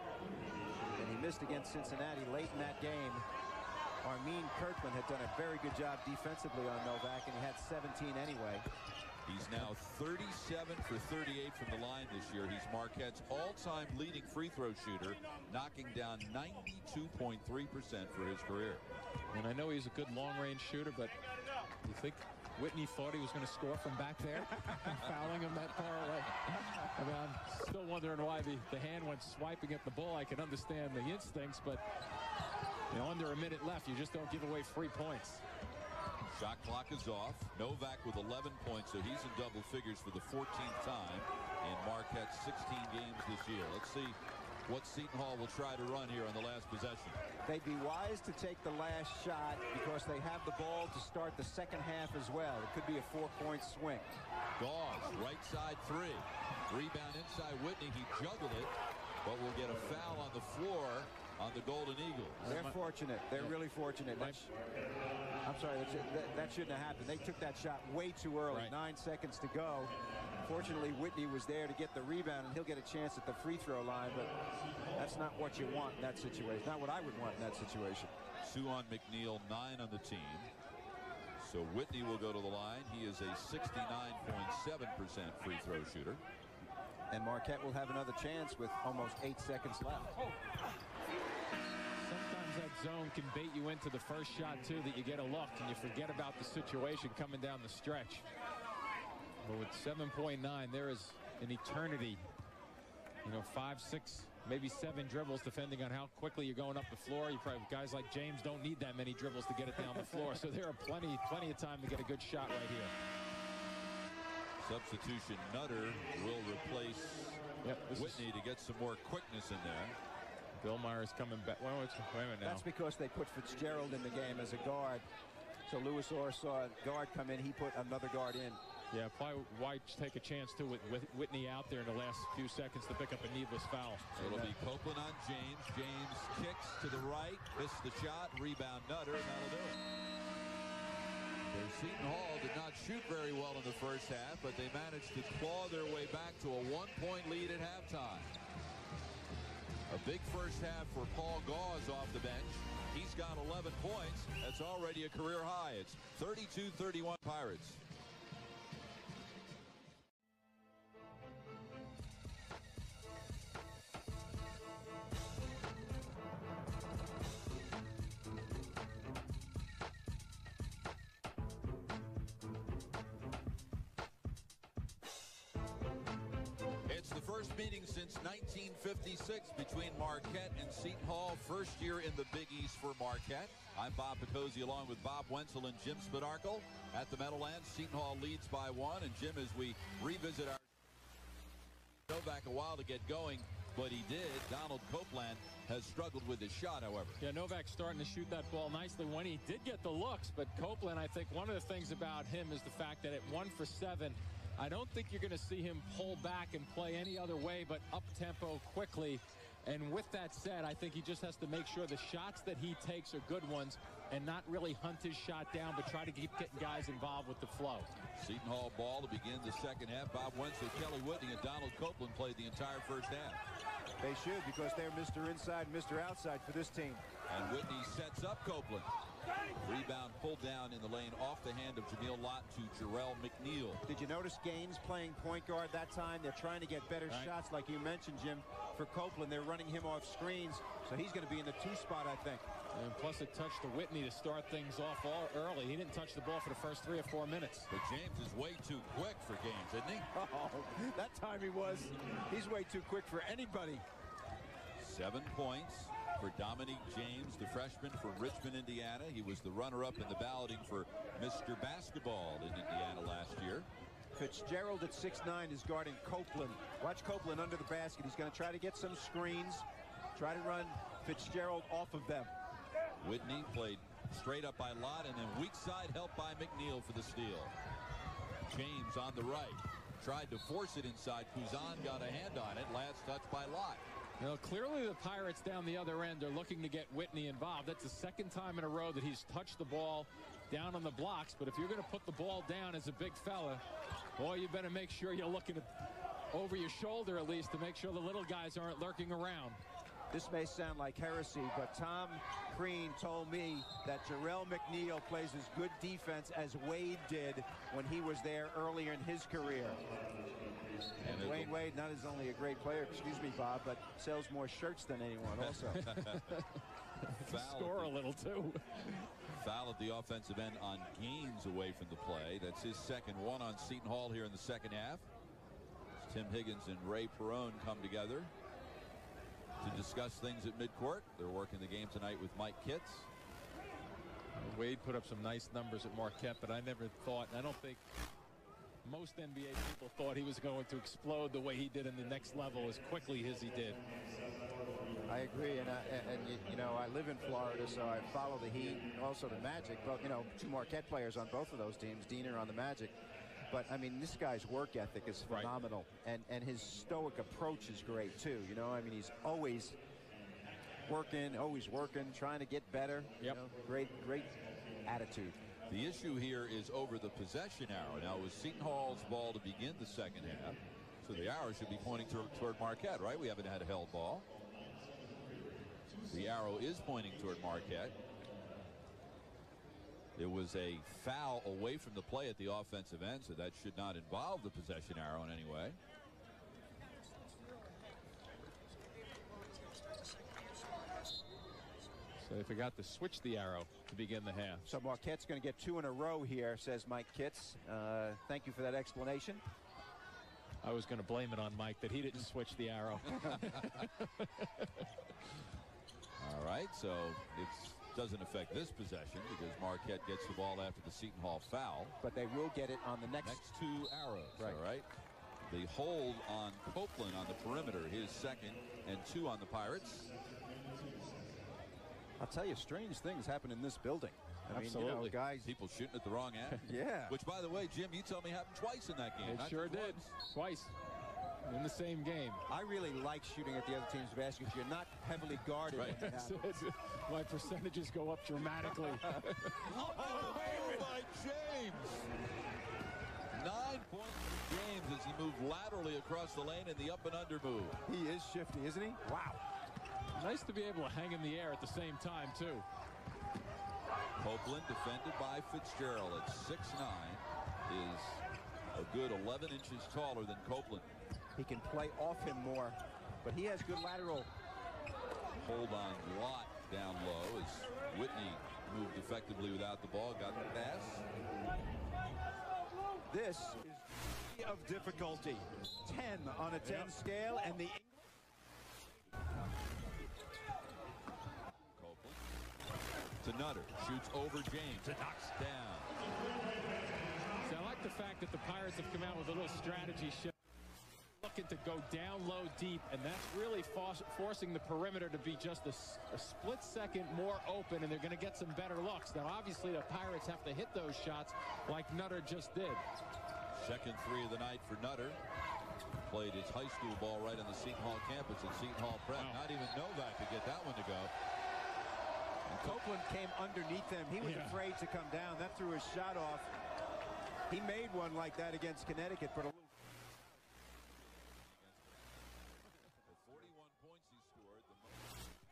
and he missed against Cincinnati late in that game. Armin Kirkland had done a very good job defensively on Novak, and he had 17 anyway. He's now 37 for 38 from the line this year. He's Marquette's all-time leading free throw shooter, knocking down 92.3% for his career. And I know he's a good long-range shooter, but you think Whitney thought he was going to score from back there, fouling him that far away? I mean, I'm still wondering why the hand went swiping at the ball. I can understand the instincts, but you know, under a minute left, you just don't give away free points. Shot clock is off. Novak with 11 points, so he's in double figures for the 14th time in Marquette's 16 games this year. Let's see what Seton Hall will try to run here on the last possession. They'd be wise to take the last shot because they have the ball to start the second half as well. It could be a 4-point swing. Gauze, right side 3. Rebound inside Whitney. He juggled it, but will get a foul on the floor on the Golden Eagles. They're fortunate. They're really fortunate. I'm sorry, that shouldn't have happened. They took that shot way too early. Right. 9 seconds to go. Fortunately, Whitney was there to get the rebound, and he'll get a chance at the free throw line, but that's not what you want in that situation. Not what I would want in that situation. 2 on McNeil, 9 on the team. So Whitney will go to the line. He is a 69.7% free throw shooter. And Marquette will have another chance with almost 8 seconds left. Sometimes that zone can bait you into the first shot, too, that you get a look, and you forget about the situation coming down the stretch. But with 7.9, there is an eternity. You know, 5, 6, maybe 7 dribbles, depending on how quickly you're going up the floor. You probably, guys like James don't need that many dribbles to get it down the floor. So there are plenty of time to get a good shot right here. Substitution Nutter will replace Whitney to get some more quickness in there. Bill Myers coming back. Well, wait a minute now. That's because they put Fitzgerald in the game as a guard. So Louis Orr saw a guard come in. He put another guard in. Yeah, probably why take a chance, too, with Whitney out there in the last few seconds to pick up a needless foul. So it'll be Copeland on James. James kicks to the right. Missed the shot. Rebound Nutter, and that'll do it. Seton Hall did not shoot very well in the first half, but they managed to claw their way back to a 1-point lead at halftime. A big first half for Paul Gauze off the bench. He's got 11 points. That's already a career high. It's 32-31 Pirates. It's the first meeting since 1956 between Marquette and Seton Hall. First year in the Big East for Marquette. I'm Bob Picozzi along with Bob Wenzel and Jim Spadarkle at the Meadowlands. Seton Hall leads by 1. And Jim, as we revisit our Novak a while to get going, but he did. Donald Copeland has struggled with his shot, however. Yeah, Novak's starting to shoot that ball nicely when he did get the looks. But Copeland, I think one of the things about him is the fact that at 1 for 7, I don't think you're going to see him pull back and play any other way but up-tempo quickly. And with that said, I think he just has to make sure the shots that he takes are good ones and not really hunt his shot down, but try to keep getting guys involved with the flow. Seton Hall ball to begin the second half. Bob Wenzel, Kelly Whitney, and Donald Copeland played the entire first half. They should, because they're Mr. Inside, Mr. Outside for this team. And Whitney sets up Copeland. Rebound pulled down in the lane off the hand of Jameel Lott to Jarrell McNeil. Did you notice Gaines playing point guard that time? They're trying to get better shots, like you mentioned, Jim. For Copeland, they're running him off screens, so he's going to be in the 2 spot, I think. And plus a touch to Whitney to start things off all early. He didn't touch the ball for the first 3 or 4 minutes. But James is way too quick for Gaines, isn't he? Oh, that time he was. He's way too quick for anybody. 7 points for Dominique James, the freshman for Richmond, Indiana. He was the runner-up in the balloting for Mr. Basketball in Indiana last year. Fitzgerald at 6'9" is guarding Copeland. Watch Copeland under the basket. He's going to try to get some screens, try to run Fitzgerald off of them. Whitney played straight up by Lott, and then weak side help by McNeil for the steal. James on the right. Tried to force it inside. Kuzan got a hand on it. Last touch by Lott. You know, clearly the Pirates down the other end are looking to get Whitney involved. That's the second time in a row that he's touched the ball down on the blocks. But if you're going to put the ball down as a big fella, boy, you better make sure you're looking over your shoulder at least to make sure the little guys aren't lurking around. This may sound like heresy, but Tom Crean told me that Jarrell McNeil plays as good defense as Wade did when he was there earlier in his career. And Dwayne Wade not is only a great player, excuse me, Bob, but sells more shirts than anyone also. Score a little, too. Foul at the offensive end on Gaines away from the play. That's his second one on Seton Hall here in the second half. Tim Higgins and Ray Perrone come together to discuss things at midcourt. They're working the game tonight with Mike Kitts. Wade put up some nice numbers at Marquette, but I never thought, and I don't think most NBA people thought he was going to explode the way he did in the next level as quickly as he did. I agree, and you know, I live in Florida, so I follow the Heat and also the Magic. But you know, 2 Marquette players on both of those teams, Diener on the Magic. But I mean, this guy's work ethic is phenomenal, and his stoic approach is great too. You know, I mean, he's always working, trying to get better. Yep. You know, great attitude. The issue here is over the possession arrow. Now, it was Seton Hall's ball to begin the second half, so the arrow should be pointing toward Marquette, right? We haven't had a held ball. The arrow is pointing toward Marquette. It was a foul away from the play at the offensive end, so that should not involve the possession arrow in any way. So they forgot to switch the arrow to begin the half. So Marquette's going to get 2 in a row here, says Mike Kitts. Thank you for that explanation. I was going to blame it on Mike that he didn't switch the arrow. All right, so it doesn't affect this possession because Marquette gets the ball after the Seton Hall foul. But they will get it on the next 2 arrows. Right. All right. The hold on Copeland on the perimeter, his second, and 2 on the Pirates. I'll tell you, strange things happen in this building. I mean, you know, guys, people shooting at the wrong end. Yeah. Which, by the way, Jim, you told me happened twice in that game. It sure did. Twice in the same game. I really like shooting at the other team's basket because you're not heavily guarded. Right. My percentages go up dramatically. Oh, by James. 9 points for James as he moved laterally across the lane in the up and under move. He is shifty, isn't he? Wow. Nice to be able to hang in the air at the same time, too. Copeland, defended by Fitzgerald at 6'9", is a good 11 inches taller than Copeland. He can play off him more, but he has good lateral. Hold on Lott down low as Whitney moved effectively without the ball, got the pass. This is of difficulty. 10 on a 10 scale, and the Copeland to Nutter, shoots over James, and knocks down. So I like the fact that the Pirates have come out with a little strategy shift. Looking to go down low deep, and that's really forcing the perimeter to be just a split second more open, and they're going to get some better looks. Now, obviously, the Pirates have to hit those shots like Nutter just did. Second three of the night for Nutter. Played his high school ball right on the Seton Hall campus at Seton Hall Prep. Wow. Not even Novak could get that one to go. And Copeland came underneath him. He was afraid to come down. That threw his shot off. He made one like that against Connecticut, but a little.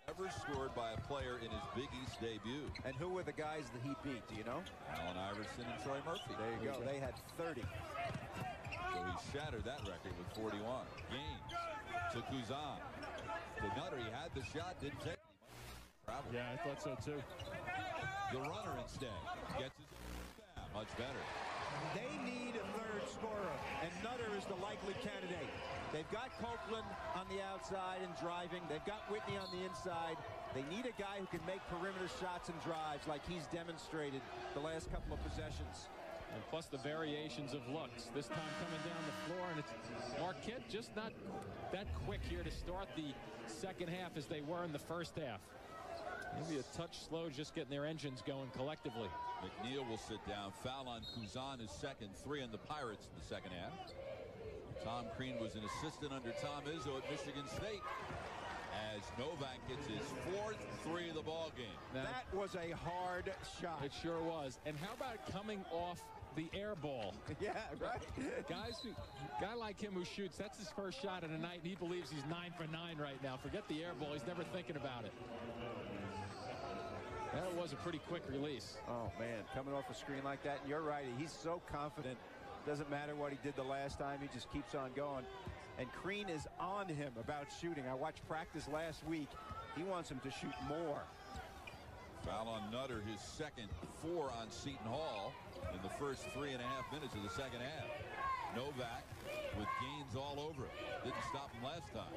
Ever scored by a player in his Big East debut. And who were the guys that he beat, do you know? Allen Iverson and Troy Murphy. There you go. They had 30. So he shattered that record with 41. Gaines to Kuzan. To Nutter, he had the shot, didn't take it. Travel. Yeah, I thought so too. The runner instead gets his down. Much better. They need a third scorer, and Nutter is the likely candidate. They've got Copeland on the outside and driving. They've got Whitney on the inside. They need a guy who can make perimeter shots and drives like he's demonstrated the last couple of possessions. And plus the variations of looks. This time coming down the floor, and it's Marquette just not that quick here to start the second half as they were in the first half. Maybe a touch slow, just getting their engines going collectively. McNeil will sit down. Foul on Kuzan is second. 3 on the Pirates in the second half. Tom Crean was an assistant under Tom Izzo at Michigan State as Novak gets his 4th 3 of the ball game. Now, that was a hard shot. It sure was. And how about coming off the air ball? Yeah, right. Guy like him who shoots, that's his first shot of the night, and he believes he's 9 for 9 right now. Forget the air ball. He's never thinking about it. That was a pretty quick release. Oh, man, coming off a screen like that, you're right. He's so confident. Doesn't matter what he did the last time. He just keeps on going. And Crean is on him about shooting. I watched practice last week. He wants him to shoot more. Foul on Nutter, his second, 4 on Seton Hall in the first 3.5 minutes of the second half. Novak with Gaines all over it. Didn't stop him last time.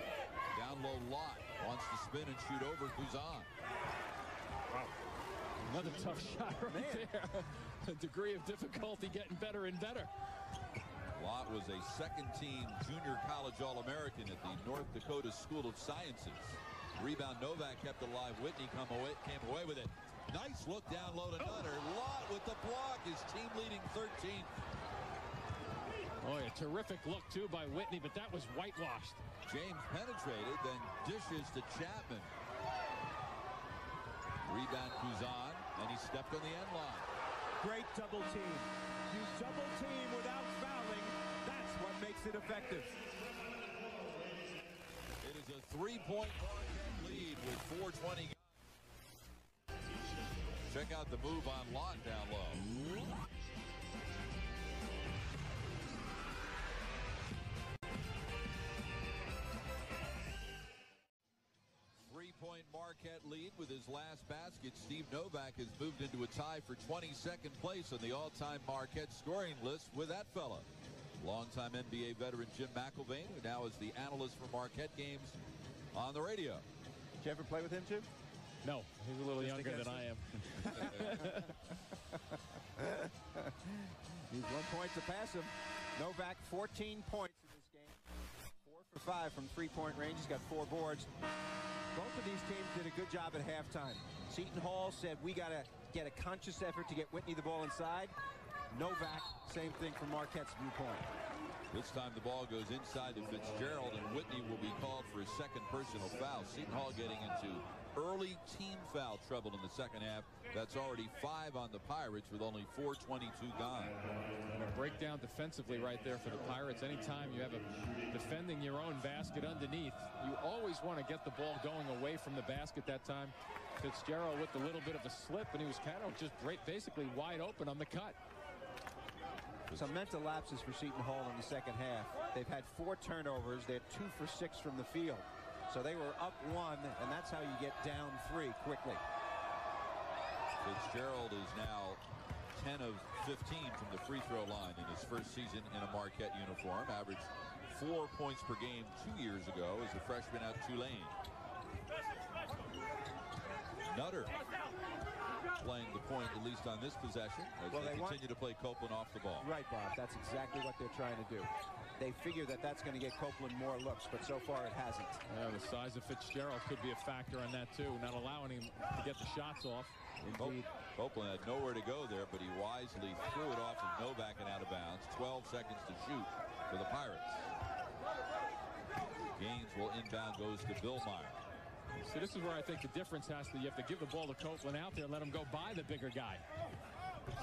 Down low Lott wants to spin and shoot over Kuzan. Wow. Another tough shot right there. The degree of difficulty getting better and better. Lott was a second-team junior college All-American at the North Dakota School of Sciences. Rebound Novak kept alive. Whitney came away with it. Nice look down low to Nutter. Lott with the block. His team leading 13. Oh, a terrific look, too, by Whitney, but that was whitewashed. James penetrated, then dishes to Chapman. Rebound Kuzan, and he stepped on the end line. Great double team. You double team without fouling. That's what makes it effective. It is a 3-point Marquette lead with 4:20. Check out the move on Lott down low. Three-point Marquette lead with his last basket. Steve Novak has moved into a tie for 22nd place on the all-time Marquette scoring list with that fella. Longtime NBA veteran Jim McElvain, who now is the analyst for Marquette games on the radio. Did you ever play with him, too? No, he's a little younger than I am. He's 1 point to pass him. Novak, 14 points in this game. 4 for 5 from three-point range. He's got 4 boards. Both of these teams did a good job at halftime. Seton Hall said, we got to get a conscious effort to get Whitney the ball inside. Novak, same thing from Marquette's viewpoint. This time the ball goes inside to Fitzgerald, and Whitney will be called for his second personal foul. Seton Hall getting into early team foul trouble in the second half. That's already 5 on the Pirates with only 4:22 gone. And a breakdown defensively right there for the Pirates. Anytime you have a defending your own basket underneath, you always want to get the ball going away from the basket. That time Fitzgerald with a little bit of a slip, and he was kind of just basically wide open on the cut. Some mental lapses for Seton Hall in the second half. They've had 4 turnovers. They're 2 for 6 from the field. So they were up 1, and that's how you get down 3 quickly. Fitzgerald is now 10 of 15 from the free throw line in his first season in a Marquette uniform. Averaged 4 points per game 2 years ago as a freshman at Tulane. Nutter playing the point, at least on this possession, as they continue to play Copeland off the ball. Right, Bob. That's exactly what they're trying to do. They figure that that's going to get Copeland more looks, but so far it hasn't. The size of Fitzgerald could be a factor on that, too, not allowing him to get the shots off. Indeed. Copeland had nowhere to go there, but he wisely threw it off of Novak and out of bounds. 12 seconds to shoot for the Pirates. Gaines will inbound, goes to Billmeyer. So this is where I think the difference has to, you have to give the ball to Copeland out there and let him go by the bigger guy.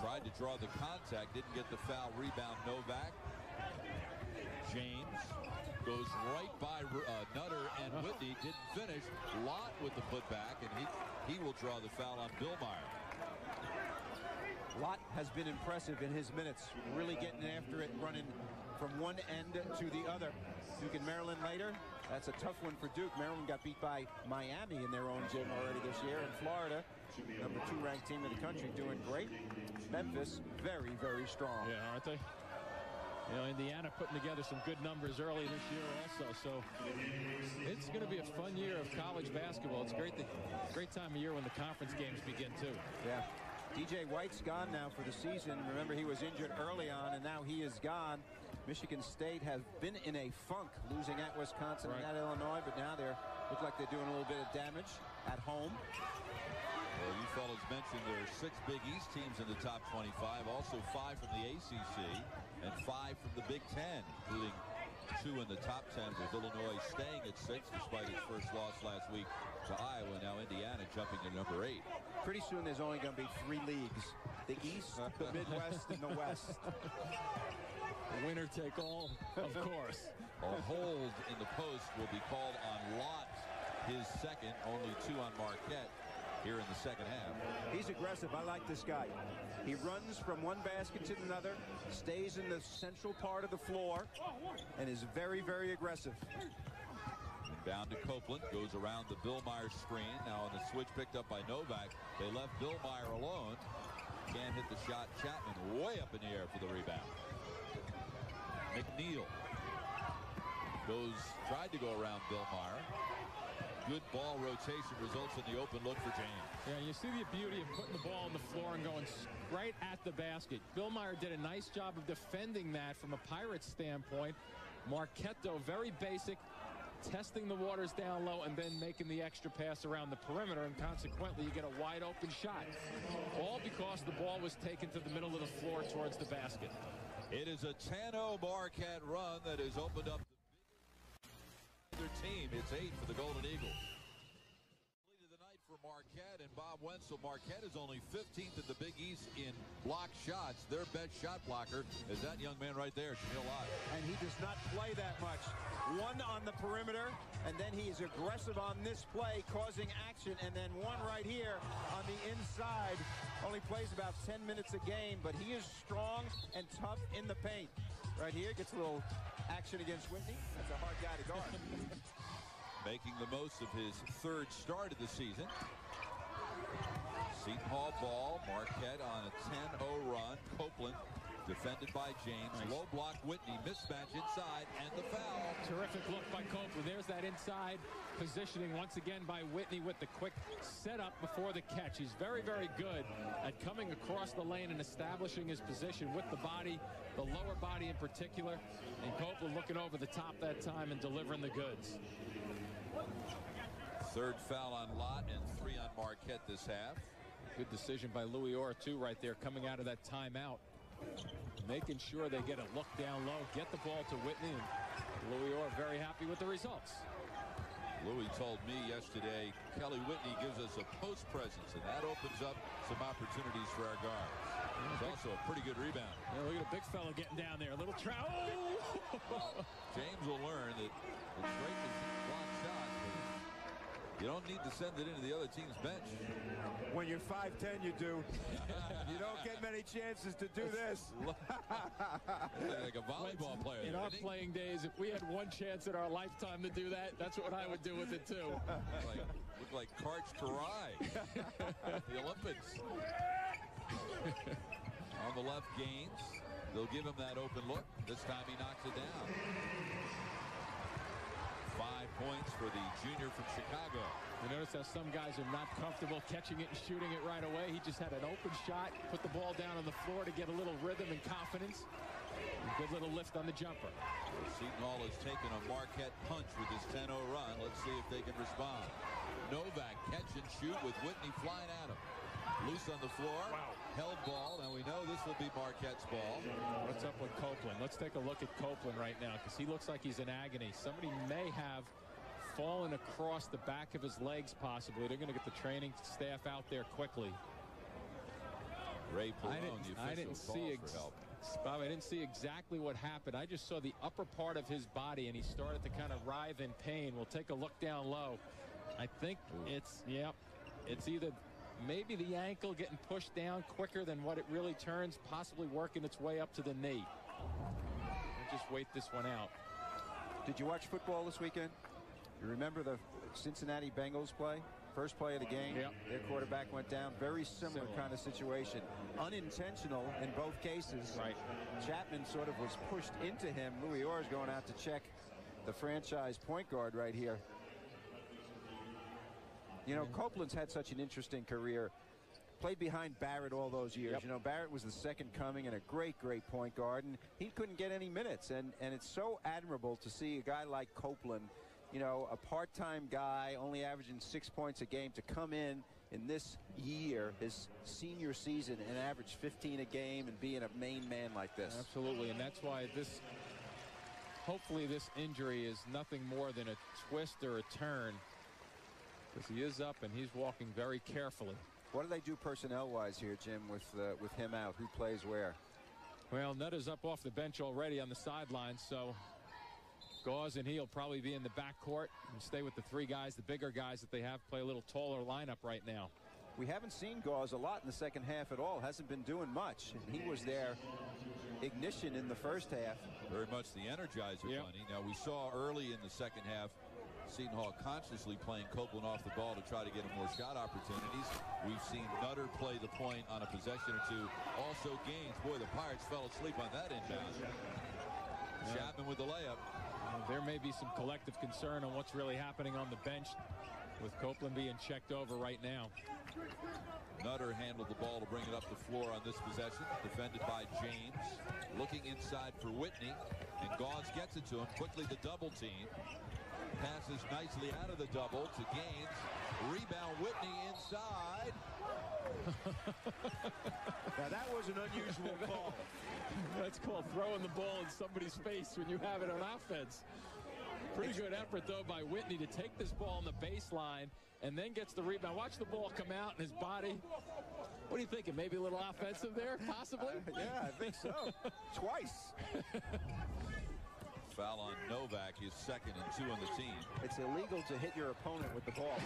Tried to draw the contact, didn't get the foul. Rebound Novak. James goes right by Nutter and Whitney, didn't finish. Lott with the putback, and he will draw the foul on Billmeyer. Lott has been impressive in his minutes, really getting after it, running from one end to the other. Duke and Maryland later. That's a tough one for Duke. Maryland got beat by Miami in their own gym already this year. And Florida, number 2 ranked team in the country, doing great. Memphis, very, very strong. Yeah, aren't they? You know, Indiana putting together some good numbers early this year also. So it's going to be a fun year of college basketball. It's great time of year when the conference games begin too. Yeah. DJ White's gone now for the season. Remember, he was injured early on, and now he is gone. Michigan State has been in a funk, losing at Wisconsin and at Illinois, but now they look like they're doing a little bit of damage at home. Well, you fellas mentioned there are 6 Big East teams in the top 25, also 5 from the ACC and 5 from the Big Ten, including 2 in the top 10, with Illinois staying at 6 despite its first loss last week to Iowa. Now Indiana jumping to number 8. Pretty soon there's only going to be 3 leagues: the East, the Midwest, and the West. Winner take all, of course. A hold in the post will be called on Lott, his second, only 2 on Marquette here in the second half. He's aggressive. I like this guy. He runs from one basket to another, stays in the central part of the floor, and is very, very aggressive. Down to Copeland, goes around the Billmeyer screen. Now on the switch picked up by Novak. They left Billmeyer alone. Can't hit the shot. Chapman way up in the air for the rebound. McNeil tried to go around Billmeyer. Good ball rotation results in the open look for James. Yeah, you see the beauty of putting the ball on the floor and going right at the basket. Billmeyer did a nice job of defending that from a Pirates standpoint. Marquette, though, very basic, testing the waters down low and then making the extra pass around the perimeter, and consequently you get a wide open shot. All because the ball was taken to the middle of the floor towards the basket. It is a 10-0 Marquette run that has opened up the team. It's 8 for the Golden Eagles. Lead of the night for Marquette and Bob Wenzel. Marquette is only 15th in the Big East in blocked shots. Their best shot blocker is that young man right there, Shamil Lott. And he does not play that much. 1 on the perimeter, and then he is aggressive on this play, causing action, and then 1 right here on the inside. Only plays about 10 minutes a game, but he is strong and tough in the paint. Right here, gets a little action against Whitney. That's a hard guy to guard. Making the most of his 3rd start of the season. Seton Hall ball. Marquette on a 10-0 run. Copeland defended by James. Nice. Low block Whitney. Mismatch inside and the foul. Terrific look by Copeland. There's that inside positioning once again by Whitney with the quick setup before the catch. He's very, very good at coming across the lane and establishing his position with the body, the lower body in particular. And Copeland looking over the top that time and delivering the goods. 3rd foul on Lott and 3 on Marquette this half. Good decision by Louis Orr, too, right there, coming out of that timeout. Making sure they get a look down low, get the ball to Whitney, and Louis Orr very happy with the results. Louis told me yesterday Kelly Whitney gives us a post presence, and that opens up some opportunities for our guards. He's also a pretty good rebounder. Yeah, look at a big fella getting down there. A little trout. Oh! Well, James will learn that it's great to block shots, but you don't need to send it into the other team's bench. When you're 5'10", you do. You don't get many chances to do this. Like a volleyball player. In our playing days, if we had one chance in our lifetime to do that, that's what I would do with it too. Look like Karch Karai at the Olympics. On the left, Gaines. They'll give him that open look. This time he knocks it down. 5 points for the junior from Chicago. You notice how some guys are not comfortable catching it and shooting it right away. He just had an open shot, put the ball down on the floor to get a little rhythm and confidence. Good little lift on the jumper. Seton Hall has taken a Marquette punch with his 10-0 run. Let's see if they can respond. Novak catch and shoot with Whitney flying at him. Loose on the floor. Wow. Held ball, and we know this will be Marquette's ball. What's up with Copeland? Let's take a look at Copeland right now, because he looks like he's in agony. Somebody may have fallen across the back of his legs, possibly. They're going to get the training staff out there quickly. Ray Pallone, the I didn't see for help. Bob, I didn't see exactly what happened. I just saw the upper part of his body, and he started to kind of writhe in pain. We'll take a look down low. I think it's either maybe the ankle getting pushed down quicker than what it really turns, possibly working its way up to the knee. We'll just wait this one out. Did you watch football this weekend? You remember the Cincinnati Bengals play? First play of the game, Yep. Their quarterback went down. Very similar kind of situation. Unintentional in both cases. Right. Chapman sort of was pushed into him. Louis Orr is going out to check the franchise point guard right here. You know, Copeland's had such an interesting career. Played behind Barrett all those years. Yep. You know, Barrett was the second coming and a great, great point guard, and he couldn't get any minutes. And it's so admirable to see a guy like Copeland, you know, a part-time guy, only averaging 6 points a game, to come in this year, his senior season, and average 15 a game and being a main man like this. Absolutely, and that's why hopefully this injury is nothing more than a twist or a turn, because he is up and he's walking very carefully. What do they do personnel-wise here, Jim, with him out? Who plays where? Well, Nutter's up off the bench already on the sidelines, so Gauze and he'll probably be in the backcourt and stay with the three guys, the bigger guys that they have, play a little taller lineup right now. We haven't seen Gauze a lot in the second half at all. Hasn't been doing much. He was their ignition in the first half. Very much the energizer bunny. Now, we saw early in the second half Seton Hall consciously playing Copeland off the ball to try to get him more shot opportunities. We've seen Nutter play the point on a possession or two. Also Gaines. Boy, the Pirates fell asleep on that inbound. Chapman with the layup. There may be some collective concern on what's really happening on the bench with Copeland being checked over right now. Nutter handled the ball to bring it up the floor on this possession. Defended by James. Looking inside for Whitney. And Gauze gets it to him. Quickly the double team. Passes nicely out of the double to Gaines. Rebound Whitney inside. Now that was an unusual call. That's called throwing the ball in somebody's face when you have it on offense. Pretty good effort, though, by Whitney to take this ball on the baseline and then gets the rebound. Watch the ball come out in his body. What are you thinking? Maybe a little offensive there, possibly? Yeah, I think so. Twice. Foul on Novak, his second and 2 on the team. It's illegal to hit your opponent with the ball.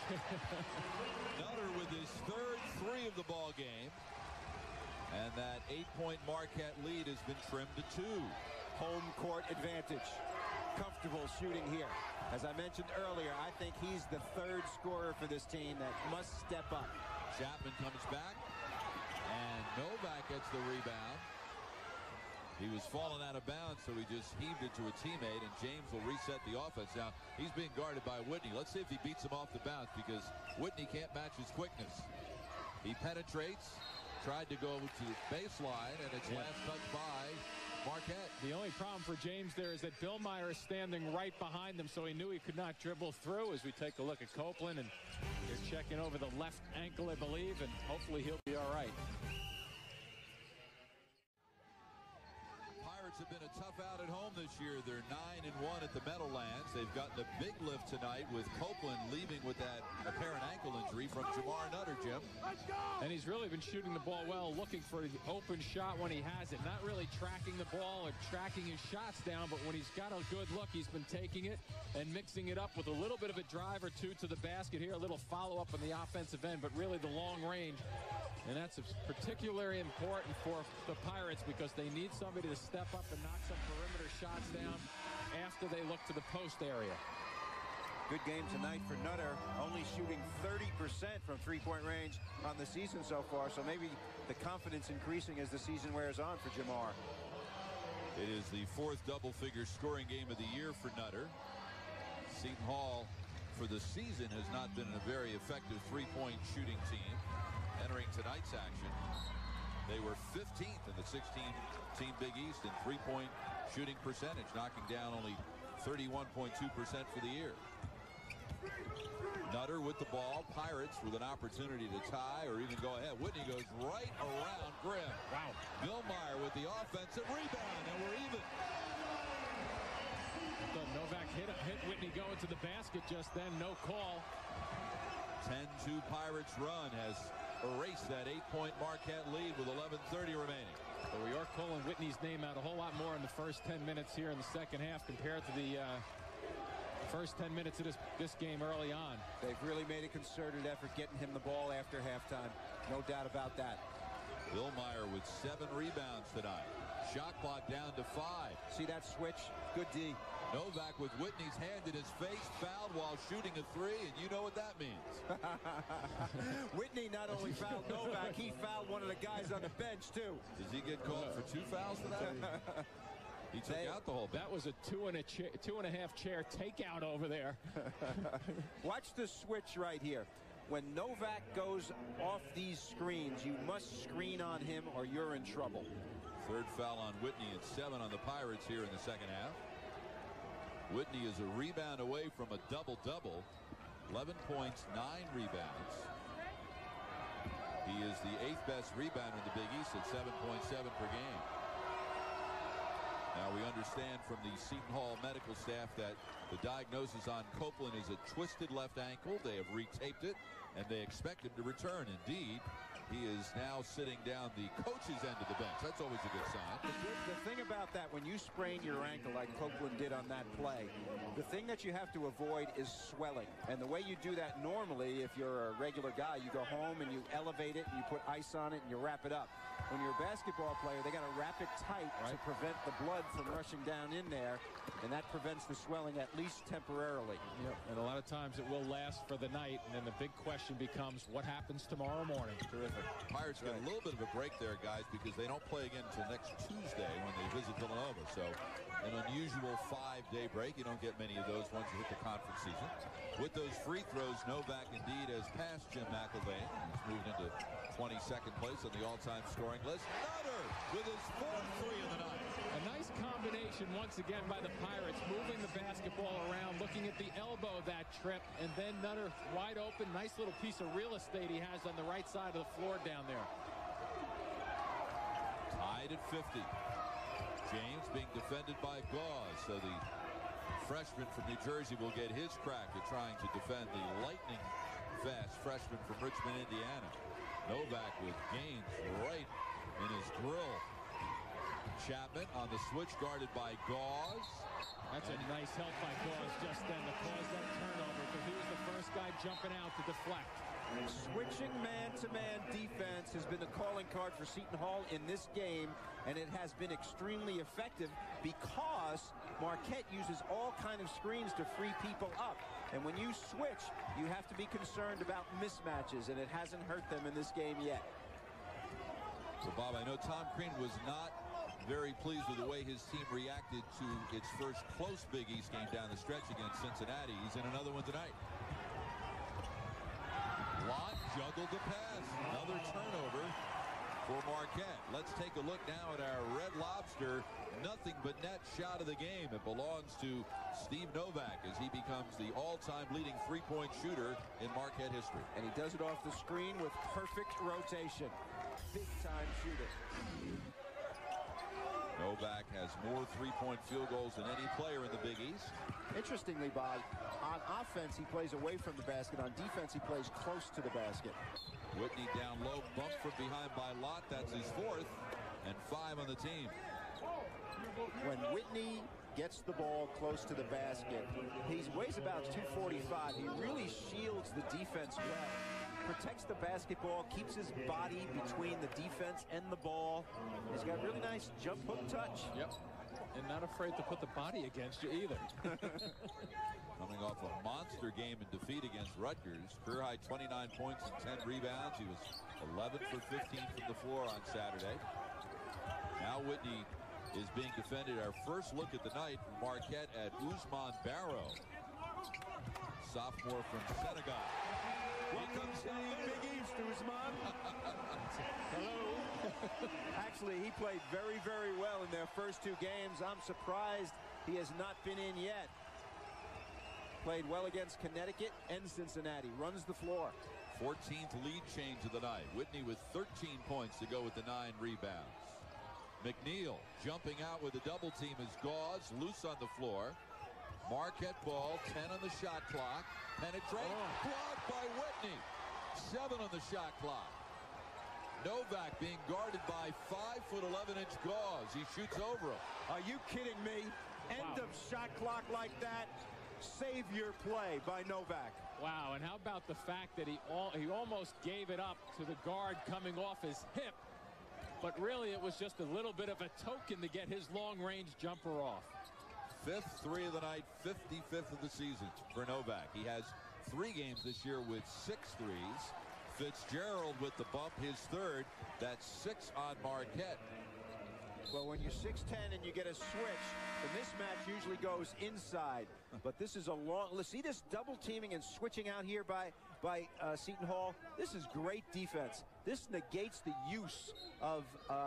Nutter with his third 3 of the ball game. And that 8-point Marquette lead has been trimmed to 2. Home court advantage. Comfortable shooting here. As I mentioned earlier, I think he's the third scorer for this team that must step up. Chapman comes back, and Novak gets the rebound. He was falling out of bounds, so he just heaved it to a teammate, and James will reset the offense. Now, he's being guarded by Whitney. Let's see if he beats him off the bounce, because Whitney can't match his quickness. He penetrates, tried to go to the baseline, and it's last touch by Marquette. The only problem for James there is that Billmeyer is standing right behind him, so he knew he could not dribble through. As we take a look at Copeland, and they're checking over the left ankle, I believe, and hopefully he'll be all right. Pirates have been a tough out at home this year. They're 9-1 at the Meadowlands. They've gotten a big lift tonight with Copeland leaving with that apparent ankle injury from Jamar Nutter, Jim. And he's really been shooting the ball well, looking for the open shot when he has it. Not really tracking the ball or tracking his shots down, but when he's got a good look, he's been taking it and mixing it up with a little bit of a drive or two to the basket here, a little follow-up on the offensive end, but really the long range. And that's particularly important for the Pirates because they need somebody to step up and knock some perimeter shots down after they look to the post area. Good game tonight for Nutter, only shooting 30% from three-point range on the season so far, so maybe the confidence increasing as the season wears on for Jamar. It is the fourth double-figure scoring game of the year for Nutter. Seton Hall, for the season, has not been a very effective three-point shooting team. Entering tonight's action, they were 15th in the 16-team Big East in three-point shooting percentage, knocking down only 31.2% for the year. Nutter with the ball. Pirates with an opportunity to tie or even go ahead. Whitney goes right around Grimm. Wow. Vilmeyer with the offensive rebound, and we're even. Novak hit Whitney going to the basket just then. No call. 10-2 Pirates run has erased that 8-point Marquette lead with 11:30 remaining. So we are calling Whitney's name out a whole lot more in the first 10 minutes here in the second half compared to the first 10 minutes of this game early on. They've really made a concerted effort getting him the ball after halftime. No doubt about that. Vilmeyer with 7 rebounds tonight. Shot clock down to 5. See that switch? Good D. Novak with Whitney's hand in his face, fouled while shooting a 3, and you know what that means. Whitney not only fouled Novak, he fouled one of the guys on the bench, too. Does he get called for 2 fouls for that? He took out the whole bench. That was a 2.5 chair takeout over there. Watch the switch right here. When Novak goes off these screens, you must screen on him or you're in trouble. Third foul on Whitney and 7 on the Pirates here in the second half. Whitney is a rebound away from a double-double. 11 points, 9 rebounds. He is the 8th best rebounder in the Big East at 7.7 per game. Now we understand from the Seton Hall medical staff that the diagnosis on Copeland is a twisted left ankle. They have retaped it, and they expect him to return. Indeed, he is now sitting down the coach's end of the bench. That's always a good sign. The thing about that, when you sprain your ankle like Copeland did on that play, the thing that you have to avoid is swelling. And the way you do that normally, if you're a regular guy, you go home and you elevate it and you put ice on it and you wrap it up. When you're a basketball player, they got to wrap it tight to prevent the blood from rushing down in there, and that prevents the swelling at least temporarily. Yep. And a lot of times it will last for the night, and then the big question becomes what happens tomorrow morning. Terrific. Pirates got a little bit of a break there, guys, because they don't play again until next Tuesday when they visit Villanova. So an unusual 5-day break. You don't get many of those once you hit the conference season. With those free throws, Novak indeed has passed Jim McElvain. He's moved into 22nd place on the all-time scoring list. Nutter with his 4th 3 of the night. A nice combination once again by the Pirates, moving the basketball around, looking at the elbow that trip, and then Nutter wide open. Nice little piece of real estate he has on the right side of the floor down there. Tied at 50. James being defended by Gauze, so the freshman from New Jersey will get his crack at trying to defend the lightning fast freshman from Richmond, Indiana. Novak with Gaines right in his grill. Chapman on the switch, guarded by Gauze. That's a nice help by Gauze just then to cause that turnover, because he was the first guy jumping out to deflect. Switching man-to-man defense has been the calling card for Seton Hall in this game, and it has been extremely effective because Marquette uses all kind of screens to free people up. And when you switch, you have to be concerned about mismatches, and it hasn't hurt them in this game yet. So, Bob, I know Tom Crean was not very pleased with the way his team reacted to its first close Big East game down the stretch against Cincinnati. He's in another one tonight. Lott juggled the pass. Another turnover for Marquette. Let's take a look now at our Red Lobster nothing but net shot of the game. It belongs to Steve Novak as he becomes the all-time leading three-point shooter in Marquette history. And he does it off the screen with perfect rotation. Big-time shooter. Novak has more three-point field goals than any player in the Big East. Interestingly, Bob, on offense he plays away from the basket. On defense he plays close to the basket. Whitney down low, bumped from behind by Lott. That's his 4th, and 5 on the team. When Whitney gets the ball close to the basket, he weighs about 245. He really shields the defense well. Protects the basketball, keeps his body between the defense and the ball. He's got really nice jump hook touch. Yep. And not afraid to put the body against you either. Coming off a monster game in defeat against Rutgers. Career high 29 points and 10 rebounds. He was 11 for 15 from the floor on Saturday. Now Whitney is being defended. Our first look at the night from Marquette at Ousmane Barrow. Sophomore from Senegal. Welcome to the Big East, Ousmane. Hello. Actually, he played very, very well in their first 2 games. I'm surprised he has not been in yet. Played well against Connecticut and Cincinnati. Runs the floor. 14th lead change of the night. Whitney with 13 points to go with the 9 rebounds. McNeil jumping out with a double team as Gauze loose on the floor. Marquette ball, 10 on the shot clock. Penetrate, blocked by Whitney. 7 on the shot clock. Novak being guarded by 5'11" Gauze. He shoots over him. Are you kidding me? End of shot clock like that. Save your play by Novak. Wow, and how about the fact that he almost gave it up to the guard coming off his hip, but really it was just a little bit of a token to get his long-range jumper off. 5th 3 of the night, 55th of the season for Novak. He has 3 games this year with 6 threes. Fitzgerald with the bump, his 3rd. That's 6 on Marquette. Well, when you're 6'10" and you get a switch, the mismatch usually goes inside. But this is a long. Let's see this double teaming and switching out here by Seton Hall. This is great defense. This negates the use of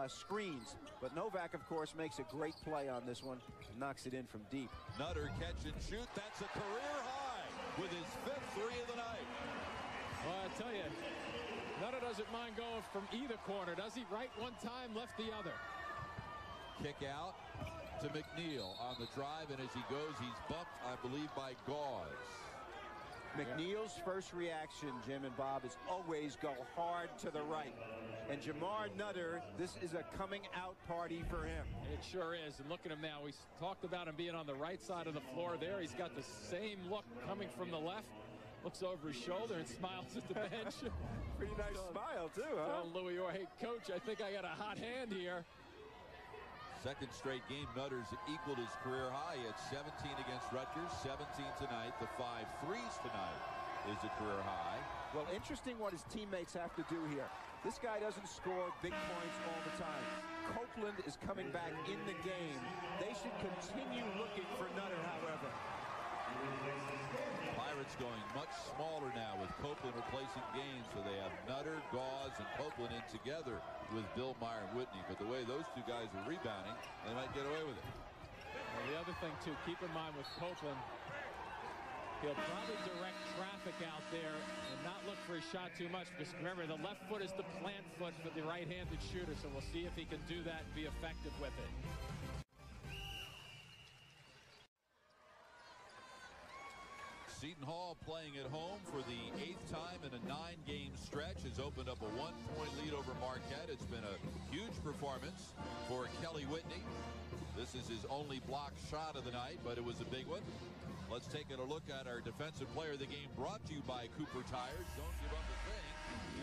screens. But Novak, of course, makes a great play on this one. Knocks it in from deep. Nutter catch and shoot. That's a career high with his 5th 3 of the night. Well, I tell you, Nutter doesn't mind going from either corner, does he? Right one time, left the other. Kick out to McNeil on the drive, and as he goes, he's bumped, I believe, by Gauze. McNeil's first reaction, Jim and Bob, is always go hard to the right. And Jamar Nutter, this is a coming out party for him. It sure is. And look at him now. We talked about him being on the right side of the floor there. He's got the same look coming from the left. Looks over his shoulder and smiles at the bench. Pretty nice smile, too, huh? Louis Orr, hey, coach, I think I got a hot hand here. Second straight game, Nutter's equaled his career high at 17 against Rutgers, 17 tonight. The 5 threes tonight is a career high. Well, interesting what his teammates have to do here. This guy doesn't score big points all the time. Copeland is coming back in the game. They should continue looking for Nutter, however. Pirates going much smaller now with Copeland replacing Gaines, so they have Nutter, Gauze, and Copeland in together with Bill Meyer and Whitney. But the way those 2 guys are rebounding, they might get away with it. Well, the other thing, too, keep in mind with Copeland, he'll probably direct traffic out there and not look for his shot too much, because remember, the left foot is the plant foot for the right-handed shooter, so we'll see if he can do that and be effective with it. Seton Hall playing at home for the 8th time in a 9-game stretch has opened up a 1-point lead over Marquette. It's been a huge performance for Kelly Whitney. This is his only block shot of the night, but it was a big one. Let's take a look at our defensive player of the game, brought to you by Cooper Tires. Don't give up a thing.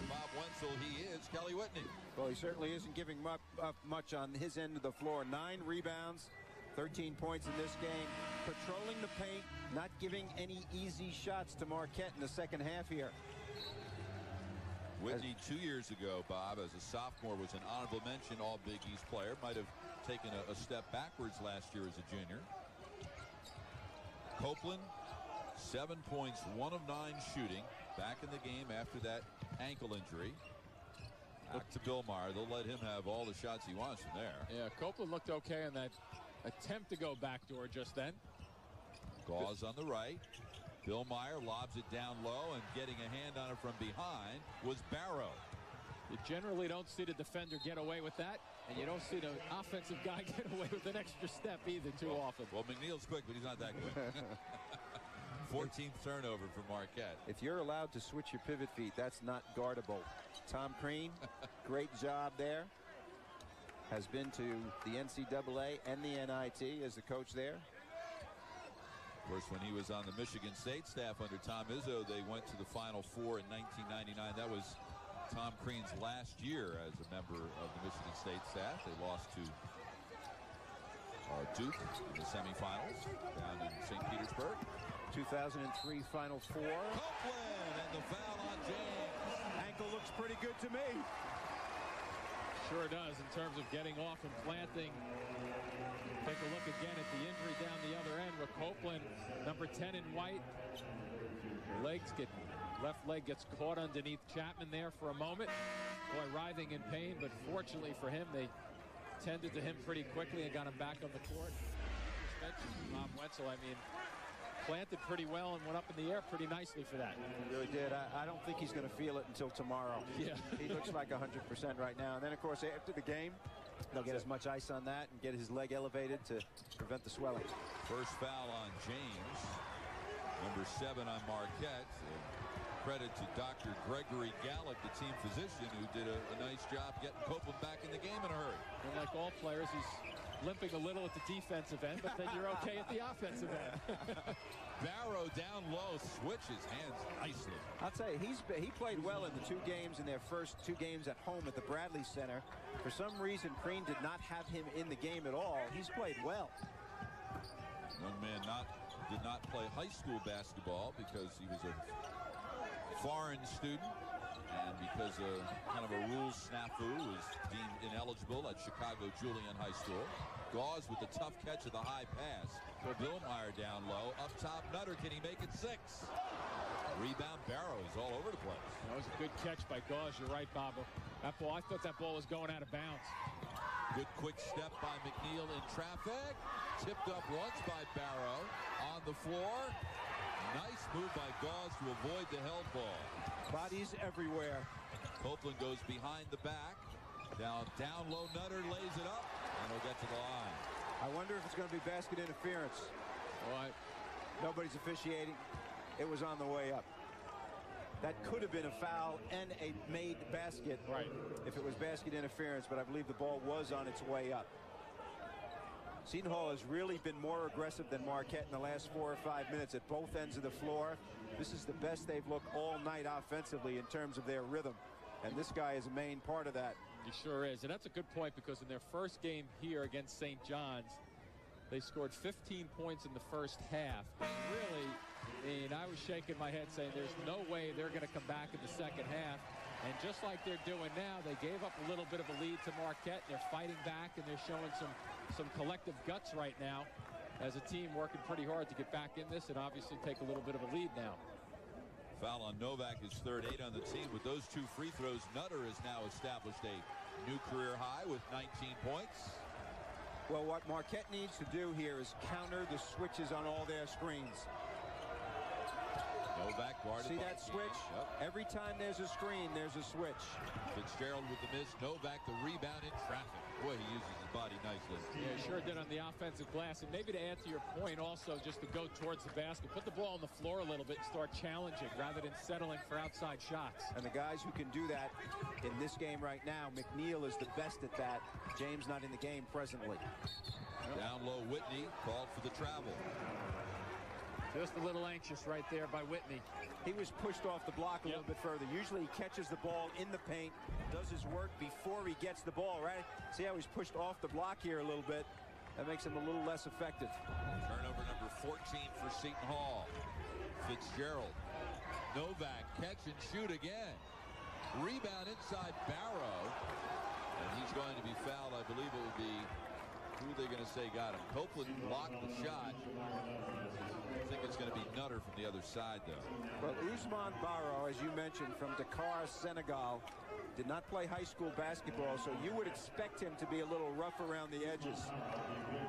And Bob Wenzel, he is Kelly Whitney. Well, he certainly isn't giving much on his end of the floor. 9 rebounds, 13 points in this game. Patrolling the paint, not giving any easy shots to Marquette in the second half here. Whitney 2 years ago, Bob, as a sophomore, was an honorable mention All Big East player. Might have taken a step backwards last year as a junior. Copeland, 7 points, 1 of 9 shooting. Back in the game after that ankle injury. Look to Bill Meyer. They'll let him have all the shots he wants from there. Yeah, Copeland looked okay in that attempt to go backdoor just then. Gauze on the right. Bill Meyer lobs it down low, and getting a hand on it from behind was Barrow. You generally don't see the defender get away with that, and you don't see the offensive guy get away with an extra step either too often. Well, McNeil's quick, but he's not that quick. 14th turnover for Marquette. If you're allowed to switch your pivot feet, that's not guardable. Tom Crean, great job there. Has been to the NCAA and the NIT as the coach there. Of course, when he was on the Michigan State staff under Tom Izzo, they went to the Final Four in 1999. That was Tom Crean's last year as a member of the Michigan State staff. They lost to Duke in the semifinals down in St. Petersburg. 2003 Final Four. Copeland and the foul on James. Ankle looks pretty good to me. Sure does in terms of getting off and planting. Take a look again at the injury down the other end with Copeland, number 10 in white. Left leg gets caught underneath Chapman there for a moment. Boy, writhing in pain, but fortunately for him, they tended to him pretty quickly and got him back on the court. Just mentioned Bob Wenzel, I mean, planted pretty well and went up in the air pretty nicely for that. He really did. I don't think he's going to feel it until tomorrow. Yeah. He looks like 100% right now. And then, of course, after the game, they'll get as much ice on that and get his leg elevated to prevent the swelling. First foul on James. Number 7 on Marquette. Credit to Dr. Gregory Gallick, the team physician, who did a nice job getting Copeland back in the game in a hurry. And like all players, he's limping a little at the defensive end, but then you're okay at the offensive end. Barrow down low, switches hands nicely. I'll tell you, he played well in the 2 games in their first 2 games at home at the Bradley Center. For some reason, Crean did not have him in the game at all. He's played well. Young man did not play high school basketball because he was a foreign student, and because kind of a rules snafu was deemed ineligible at Chicago Julian High School. Gauze with the tough catch of the high pass. Billmeyer down low. Up top, Nutter. Can he make it 6? Rebound, Barrow is all over the place. That was a good catch by Gauze. You're right, Bob. That ball, I thought that ball was going out of bounds. Good quick step by McNeil in traffic. Tipped up once by Barrow. On the floor. Nice move by Gauze to avoid the held ball. Bodies everywhere. Copeland goes behind the back. Down low, Nutter lays it up, and he'll get to the line. I wonder if it's going to be basket interference. Well, nobody's officiating. It was on the way up. That could have been a foul and a made basket, right, if it was basket interference, but I believe the ball was on its way up. Seton Hall has really been more aggressive than Marquette in the last 4 or 5 minutes at both ends of the floor. This is the best they've looked all night offensively in terms of their rhythm. And this guy is a main part of that. He sure is. And that's a good point, because in their first game here against St. John's, they scored 15 points in the first half. And really, I was shaking my head saying there's no way they're going to come back in the second half. And just like they're doing now, they gave up a little bit of a lead to Marquette. They're fighting back, and they're showing some collective guts right now as a team, working pretty hard to get back in this and obviously take a little bit of a lead now. Foul on Novak, his third 8 on the team. With those 2 free throws, Nutter has now established a new career high with 19 points. Well, what Marquette needs to do here is counter the switches on all their screens. Novak guarded. See that switch? Yep. Every time there's a screen, there's a switch. Fitzgerald with the miss. Novak the rebound in traffic. Boy, he uses his body nicely. Yeah, sure did on the offensive glass. And maybe to add to your point also, just to go towards the basket, put the ball on the floor a little bit and start challenging rather than settling for outside shots. And the guys who can do that in this game right now, McNeil is the best at that. James not in the game presently. Down low, Whitney called for the travel. Just a little anxious right there by Whitney. He was pushed off the block a little bit further. Usually he catches the ball in the paint, does his work before he gets the ball, right? See how he's pushed off the block here a little bit? That makes him a little less effective. Turnover number 14 for Seton Hall. Fitzgerald. Novak catch and shoot again. Rebound inside Barrow. And he's going to be fouled. I believe it would be, who are they going to say got him? Copeland blocked the shot. I think it's going to be Nutter from the other side, though. Well, Ousmane Barrow, as you mentioned, from Dakar, Senegal, did not play high school basketball, so you would expect him to be a little rough around the edges.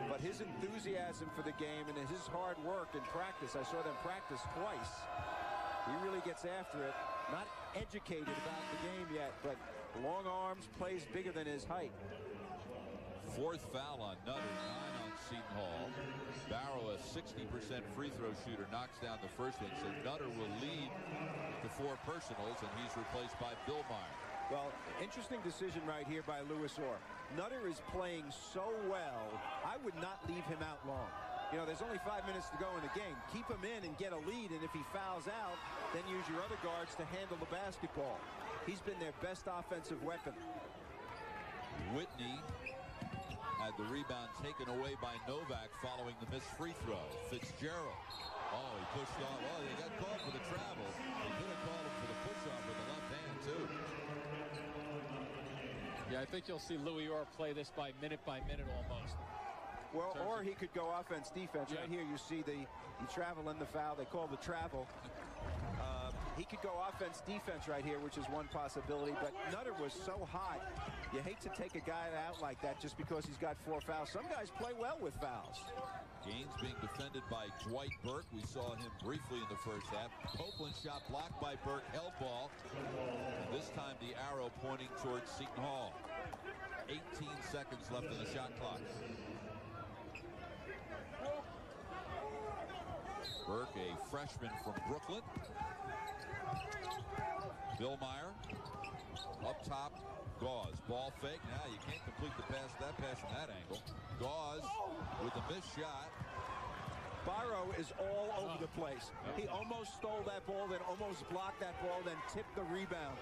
But his enthusiasm for the game and his hard work and practice, I saw them practice twice. He really gets after it. Not educated about the game yet, but Long arms, plays bigger than his height. Fourth foul on Nutter, 9 on Seton Hall. Barrow, a 60% free throw shooter, knocks down the first one. So Nutter will lead to 4 personals, and he's replaced by Bill Meyer. Well, interesting decision right here by Louis Orr. Nutter is playing so well, I would not leave him out long. You know, there's only 5 minutes to go in the game. Keep him in and get a lead, and if he fouls out, then use your other guards to handle the basketball. He's been their best offensive weapon. Whitney had the rebound taken away by Novak following the missed free throw. Fitzgerald. Oh, he pushed off. Oh, they got called for the travel. They could have called him for the push-off with the left hand, too. Yeah, I think you'll see Louis Orr play this by minute almost. Well, or he could go offense-defense. Yeah. Right here you see the travel and the foul. They call the travel. He could go offense-defense right here, which is one possibility. But Nutter was so hot. You hate to take a guy out like that just because he's got 4 fouls. Some guys play well with fouls. Gaines being defended by Dwight Burke. We saw him briefly in the first half. Copeland shot blocked by Burke. Held ball. And this time the arrow pointing towards Seton Hall. 18 seconds left in the shot clock. Burke, a freshman from Brooklyn. Bill Meyer up top. Gauze, ball fake. Now you can't complete the pass, that pass from that angle. Gauze with a missed shot. Barrow is all over the place. He almost stole that ball, then almost blocked that ball, then tipped the rebound.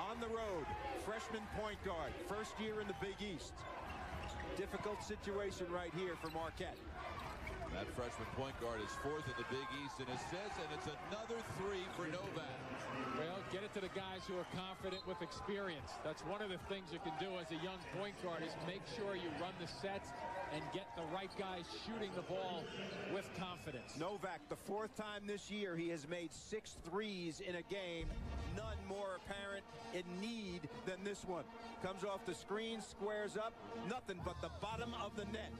On the road, freshman point guard, first year in the Big East. Difficult situation right here for Marquette. That freshman point guard is 4th in the Big East in assists, and it's another 3 for Novak. Well, get it to the guys who are confident with experience. That's one of the things you can do as a young point guard is make sure you run the sets and get the right guys shooting the ball with confidence. Novak, the 4th time this year, he has made 6 threes in a game. None more apparent in need than this one. Comes off the screen, squares up, nothing but the bottom of the net.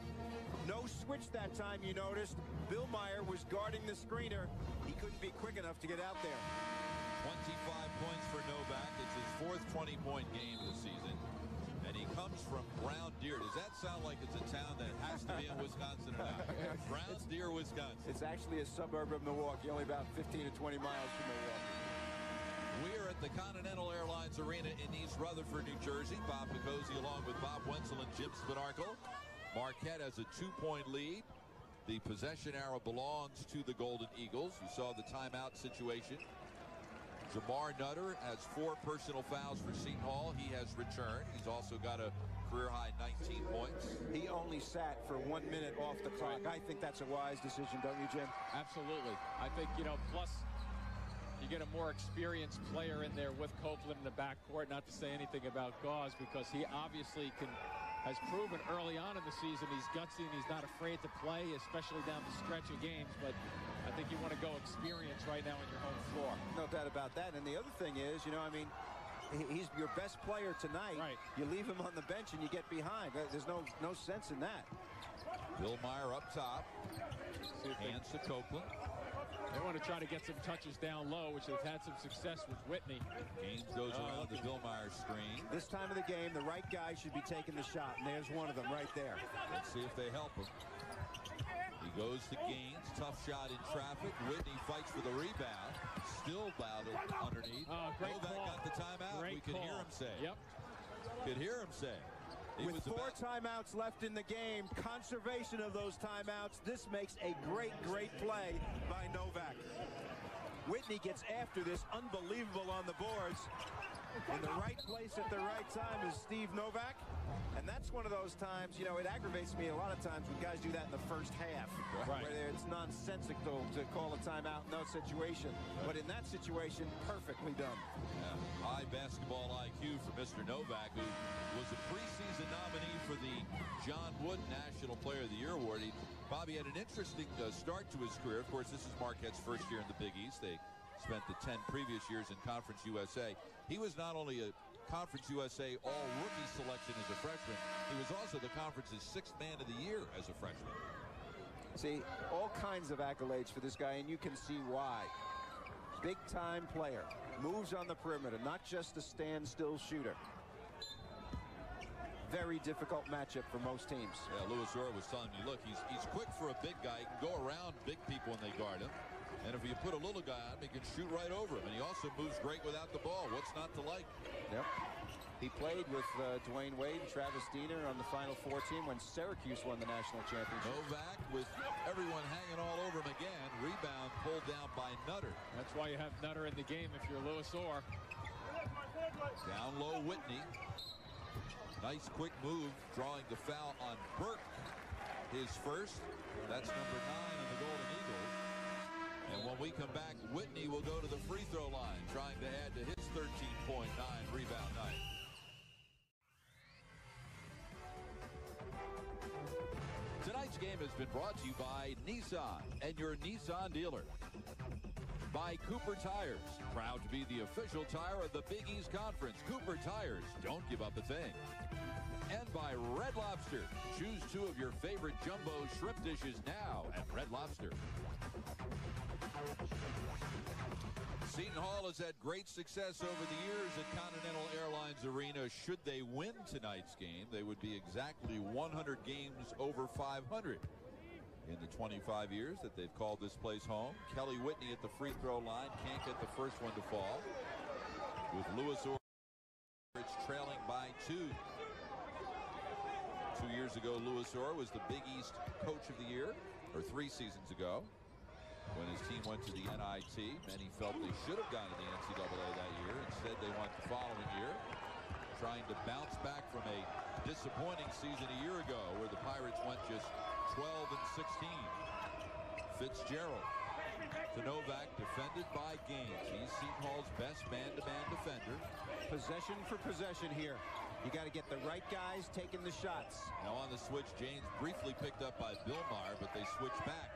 No switch that time, you noticed. Bill Meyer was guarding the screener. He couldn't be quick enough to get out there. 25 points for Novak. It's his 4th 20-point game this season. And he comes from Brown Deer. Does that sound like it's a town that has to be in Wisconsin or not? Brown Deer, Wisconsin. It's actually a suburb of Milwaukee, only about 15 to 20 miles from Milwaukee. We are at the Continental Airlines Arena in East Rutherford, New Jersey. Bob Picozzi along with Bob Wenzel and Jim Spanarkel. Marquette has a 2-point lead. The possession arrow belongs to the Golden Eagles. You saw the timeout situation. Jamar Nutter has 4 personal fouls for Seton Hall. He has returned. He's also got a career-high 19 points. He only sat for 1 minute off the clock. I think that's a wise decision, don't you, Jim? Absolutely. I think, you know, plus you get a more experienced player in there with Copeland in the backcourt. Not to say anything about Gauze, because he obviously has proven early on in the season he's gutsy and he's not afraid to play, especially down the stretch of games. But I think you want to go experience right now in your home floor. No doubt about that. And the other thing is, you know, I mean, he's your best player tonight. Right. You leave him on the bench and you get behind. There's no sense in that. Bill Meyer up top. Hands to Copeland. They want to try to get some touches down low, which they've had some success with Whitney. Gaines goes around the Bill Meyer screen. This time of the game, the right guy should be taking the shot, and there's one of them right there. Let's see if they help him. He goes to Gaines. Tough shot in traffic. Whitney fights for the rebound. Still battled underneath. Great Novak call. got the timeout. Great We could call. hear him say. Yep. Could hear him say. With 4 timeouts left in the game, conservation of those timeouts, this makes a great, great play by Novak. Whitney gets after this, unbelievable on the boards. In the right place at the right time is Steve Novak. And that's one of those times, you know, it aggravates me a lot of times when guys do that in the first half. Right. Where it's nonsensical to call a timeout in that situation. But in that situation, perfectly done. Yeah. High basketball IQ for Mr. Novak, who was a preseason nominee for the John Wood National Player of the Year award. Bobby had an interesting start to his career. Of course, this is Marquette's first year in the Big East. They spent the 10 previous years in Conference USA. He was not only a Conference USA all-rookie selection as a freshman, he was also the conference's 6th man of the year as a freshman. See, all kinds of accolades for this guy, and you can see why. Big-time player. Moves on the perimeter, not just a standstill shooter. Very difficult matchup for most teams. Yeah, Louis Orr was telling me, look, he's quick for a big guy. He can go around big people when they guard him. And if you put a little guy on him, he can shoot right over him. And he also moves great without the ball. What's not to like? Yep. He played with Dwayne Wade and Travis Diener on the Final Four team when Syracuse won the national championship. Novak with everyone hanging all over him again. Rebound pulled down by Nutter. That's why you have Nutter in the game if you're Louis Orr. Down low, Whitney. Nice quick move, drawing the foul on Burke. His first. That's number 9 on the Golden Eagles. And when we come back, Whitney will go to the free throw line, trying to add to his 13.9 rebound night. Tonight's game has been brought to you by Nissan and your Nissan dealer. By Cooper Tires, proud to be the official tire of the Big East Conference. Cooper Tires, don't give up a thing. And by Red Lobster. Choose 2 of your favorite jumbo shrimp dishes now at Red Lobster. Seton Hall has had great success over the years at Continental Airlines Arena. Should they win tonight's game, they would be exactly 100 games over 500 in the 25 years that they've called this place home. Kelly Whitney at the free throw line, can't get the first one to fall. With Louis Orr trailing by 2. 2 years ago, Louis Orr was the Big East Coach of the Year, or 3 seasons ago, when his team went to the NIT. Many felt they should have gone to the NCAA that year. Instead, they went the following year, trying to bounce back from a disappointing season a year ago, where the Pirates went just 12-16. Fitzgerald to Novak, defended by Gaines. He's Seton Hall's best man-to-man defender. Possession for possession here. You got to get the right guys taking the shots. Now on the switch, James briefly picked up by Billmeyer, but they switch back.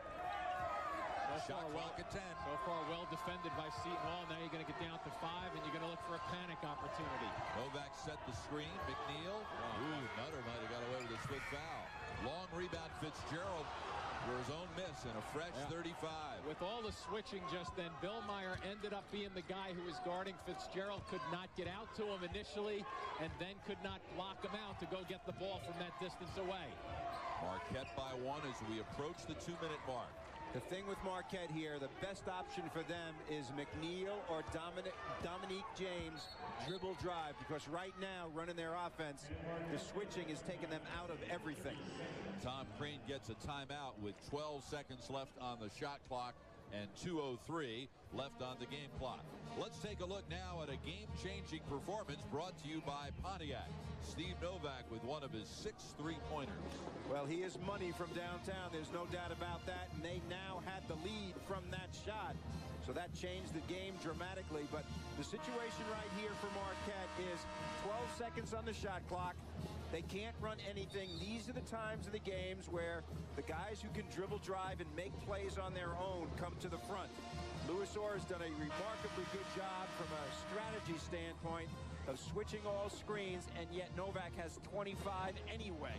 Shot clock at 10. So far well defended by Seton Hall. Now you're going to get down to 5, and you're going to look for a panic opportunity. Novak set the screen. McNeil. Ooh, Nutter might have got away with a swift foul. Long rebound, Fitzgerald for his own miss, and a fresh 35. With all the switching just then, Billmeyer ended up being the guy who was guarding Fitzgerald. Could not get out to him initially, and then could not block him out to go get the ball from that distance away. Marquette by 1 as we approach the 2-minute mark. The thing with Marquette here, the best option for them is McNeil or Dominique James dribble drive, because right now, running their offense, the switching is taking them out of everything. Tom Crean gets a timeout with 12 seconds left on the shot clock and 2:03 left on the game clock. Let's take a look now at a game-changing performance brought to you by Pontiac. Steve Novak with one of his 6 3-pointers. Well, he is money from downtown. There's no doubt about that. And they now had the lead from that shot. So that changed the game dramatically. But the situation right here for Marquette is 12 seconds on the shot clock. They can't run anything. These are the times of the games where the guys who can dribble drive and make plays on their own come to the front. Louis Orr has done a remarkably good job from a strategy standpoint of switching all screens, and yet Novak has 25 anyway.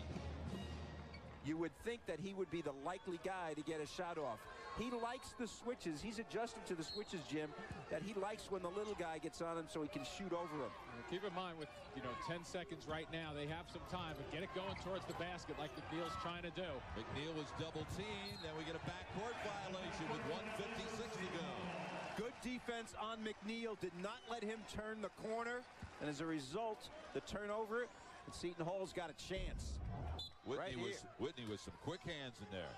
You would think that he would be the likely guy to get a shot off. He likes the switches. He's adjusted to the switches, Jim, that he likes when the little guy gets on him so he can shoot over him. Keep in mind, with 10 seconds right now, they have some time, but get it going towards the basket like McNeil's trying to do. McNeil was double teamed. Then we get a backcourt violation with 1:56 to go. Good defense on McNeil. Did not let him turn the corner. And as a result, the turnover, and Seton Hall's got a chance. Whitney with some quick hands in there.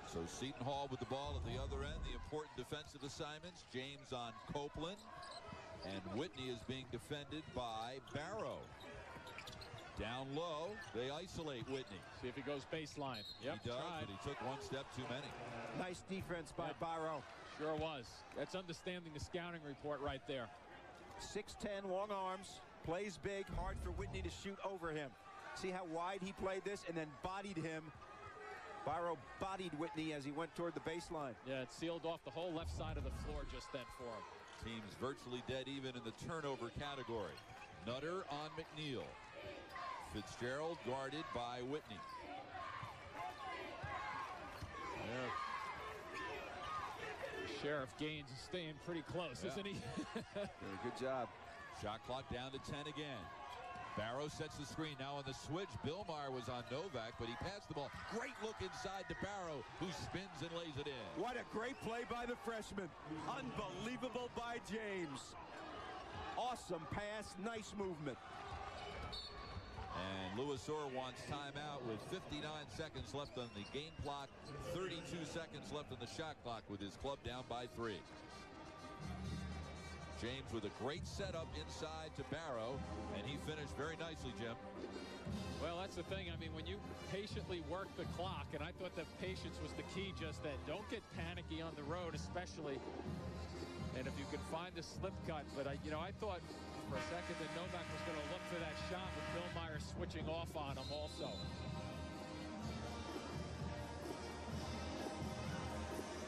So Seton Hall with the ball at the other end. The important defensive assignments. James on Copeland. And Whitney is being defended by Barrow. Down low, they isolate Whitney. See if he goes baseline. Yep, he does, but he took one step too many. Nice defense by Barrow. Sure was. That's understanding the scouting report right there. 6'10", long arms, plays big, hard for Whitney to shoot over him. See how wide he played this and then bodied him. Barrow bodied Whitney as he went toward the baseline. Yeah, it sealed off the whole left side of the floor just then for him. Team's virtually dead even in the turnover category. Nutter on McNeil. Fitzgerald guarded by Whitney. Sheriff Gaines is staying pretty close, isn't he? Doing a good job. Shot clock down to 10 again. Barrow sets the screen. Now on the switch, Billmeyer was on Novak, but he passed the ball. Great look inside to Barrow, who spins and lays it in. What a great play by the freshman. Unbelievable by James. Awesome pass, nice movement. And Lewisor wants timeout with 59 seconds left on the game clock, 32 seconds left on the shot clock with his club down by 3. James with a great setup inside to Barrow, and he finished very nicely, Jim. Well, that's the thing. I mean, when you patiently work the clock, and I thought that patience was the key just then. Don't get panicky on the road, especially. And if you can find the slip cut. But, I thought for a second that Novak was going to look for that shot with Billmeyer switching off on him also.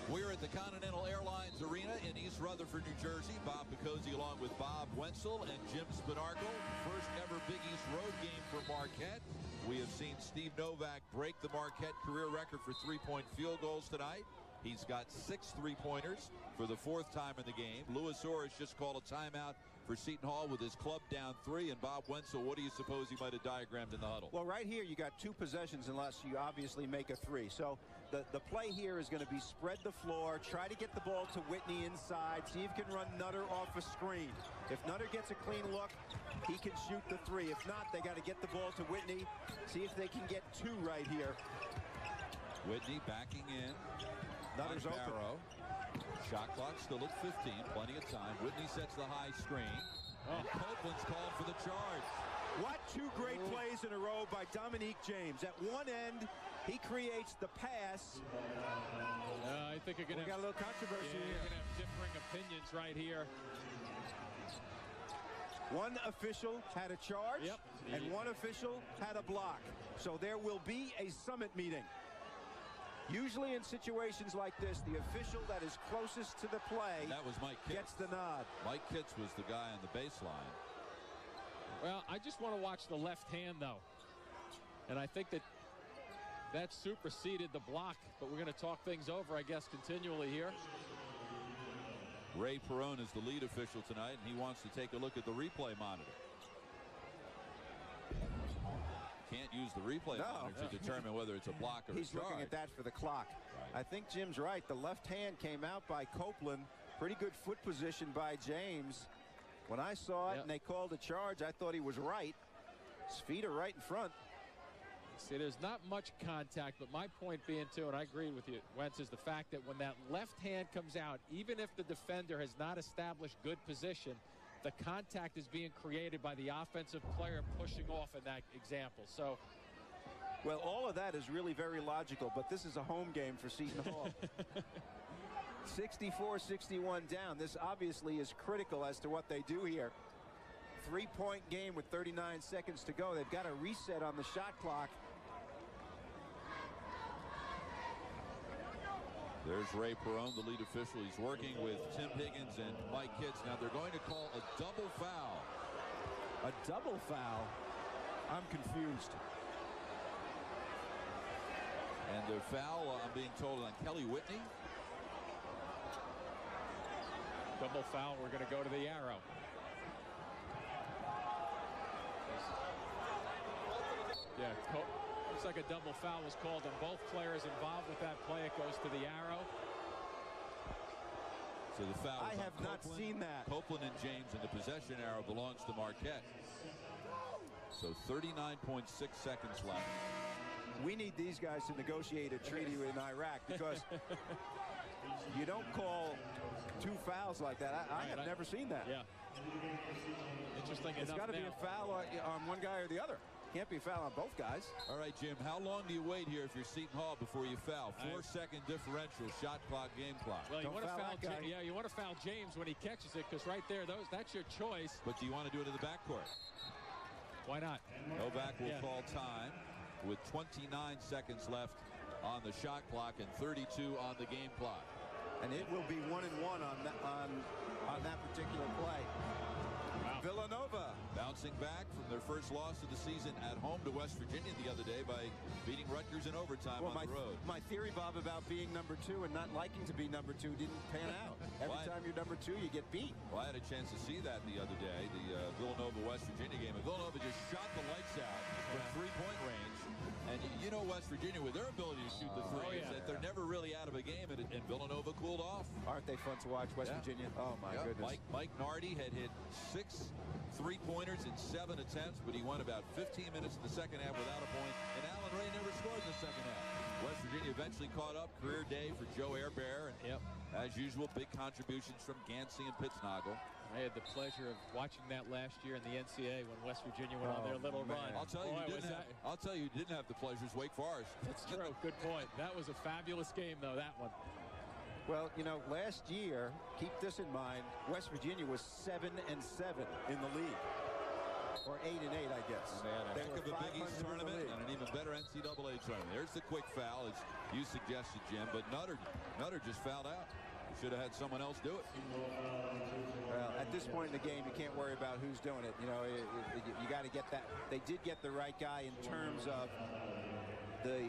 We're at the Continental Airlines Arena in East Rutherford, New Jersey. Bob Picozzi along with Bob Wenzel and Jim Spanarkel. First ever Big East road game for Marquette. We have seen Steve Novak break the Marquette career record for three-point field goals tonight. He's got 6 three-pointers for the 4th time in the game. Lewisor has just called a timeout for Seton Hall with his club down 3. And Bob Wenzel, what do you suppose he might have diagrammed in the huddle? Well, right here you got 2 possessions unless you obviously make a 3. So the play here is going to be spread the floor, try to get the ball to Whitney inside, see if you can run Nutter off a screen. If Nutter gets a clean look, he can shoot the 3. If not, they got to get the ball to Whitney, see if they can get 2 right here. Whitney backing in. Nutter's open. Barrow. Shot clock still at 15. Plenty of time. Whitney sets the high screen. And Copeland's called for the charge. What 2 great plays in a row by Dominique James. At one end, he creates the pass. I think you're going to got a little controversy here. You're going to have differing opinions right here. One official had a charge, and one official had a block. So there will be a summit meeting. Usually in situations like this, the official that is closest to the play that was Mike Kitts. Gets the nod. Mike Kitts was the guy on the baseline. Well, I just want to watch the left hand, though. And I think that superseded the block. But we're going to talk things over, I guess, continually here. Ray Perone is the lead official tonight, and he wants to take a look at the replay monitor. Can't use the replay monitor to determine whether it's a block or a charge. He's looking at that for the clock. Right. I think Jim's right. The left hand came out by Copeland. Pretty good foot position by James. When I saw it and they called a charge, I thought he was right. His feet are right in front. See, there's not much contact, but my point being, too, and I agree with you, Wentz, is the fact that when that left hand comes out, even if the defender has not established good position, the contact is being created by the offensive player pushing off in that example. So, well, all of that is really very logical, but this is a home game for Seton Hall. 64-61 down. This obviously is critical as to what they do here. 3-point game with 39 seconds to go. They've got a reset on the shot clock. There's Ray Perone, the lead official. He's working with Tim Higgins and Mike Kitts. Now they're going to call a double foul. A double foul? I'm confused. And the foul, I'm being told, on Kelly Whitney. Double foul. We're going to go to the arrow. Yeah, looks like a double foul was called on both players involved with that play. It goes to the arrow. So the foul I have not seen that. Copeland and James, and the possession arrow belongs to Marquette. So 39.6 seconds left. We need these guys to negotiate a treaty in Iraq, because you don't call 2 fouls like that. I have never seen that. Yeah. Interesting enough. It's got to be a foul on one guy or the other. Can't be a foul on both guys. All right, Jim, how long do you wait here if you're Seton Hall before you foul? 4-second differential, shot clock, game clock. Well, you want to foul you want to foul James when he catches it, because right there, that's your choice. But do you want to do it in the backcourt? Why not? Novak will call time with 29 seconds left on the shot clock and 32 on the game clock. And it will be 1-1 on that particular play. Wow. Villanova. Bounce bouncing back from their first loss of the season at home to West Virginia the other day by beating Rutgers in overtime on the road. My theory, Bob, about being number 2 and not liking to be number 2 didn't pan out. Every time you're number 2, you get beat. Well, I had a chance to see that the other day, the Villanova-West Virginia game. And Villanova just shot the lights out from three-point range. And you know West Virginia, with their ability to shoot the three, that they're never really out of a game, and Villanova cooled off. Aren't they fun to watch, West Virginia? Oh, my goodness. Mike Nardi had hit 6 3-pointers in 7 attempts, but he won about 15 minutes in the second half without a point, and Allen Ray never scored in the second half. West Virginia eventually caught up. Career day for Joe Airbear, and as usual, big contributions from Gansey and Pittsnoggle. I had the pleasure of watching that last year in the NCAA when West Virginia went on their little run. I'll tell you, you didn't have the pleasures. Wake Forest. That's true. Good point. That was a fabulous game, though, that one. Well, you know, last year, keep this in mind, West Virginia was 7-7 in the league. Or 8-8, I guess. They were a Big East tournament and an even better NCAA tournament. There's the quick foul, as you suggested, Jim, but Nutter just fouled out. Should have had someone else do it. Well, at this point in the game, you can't worry about who's doing it. You know, you got to get that. They did get the right guy in terms of the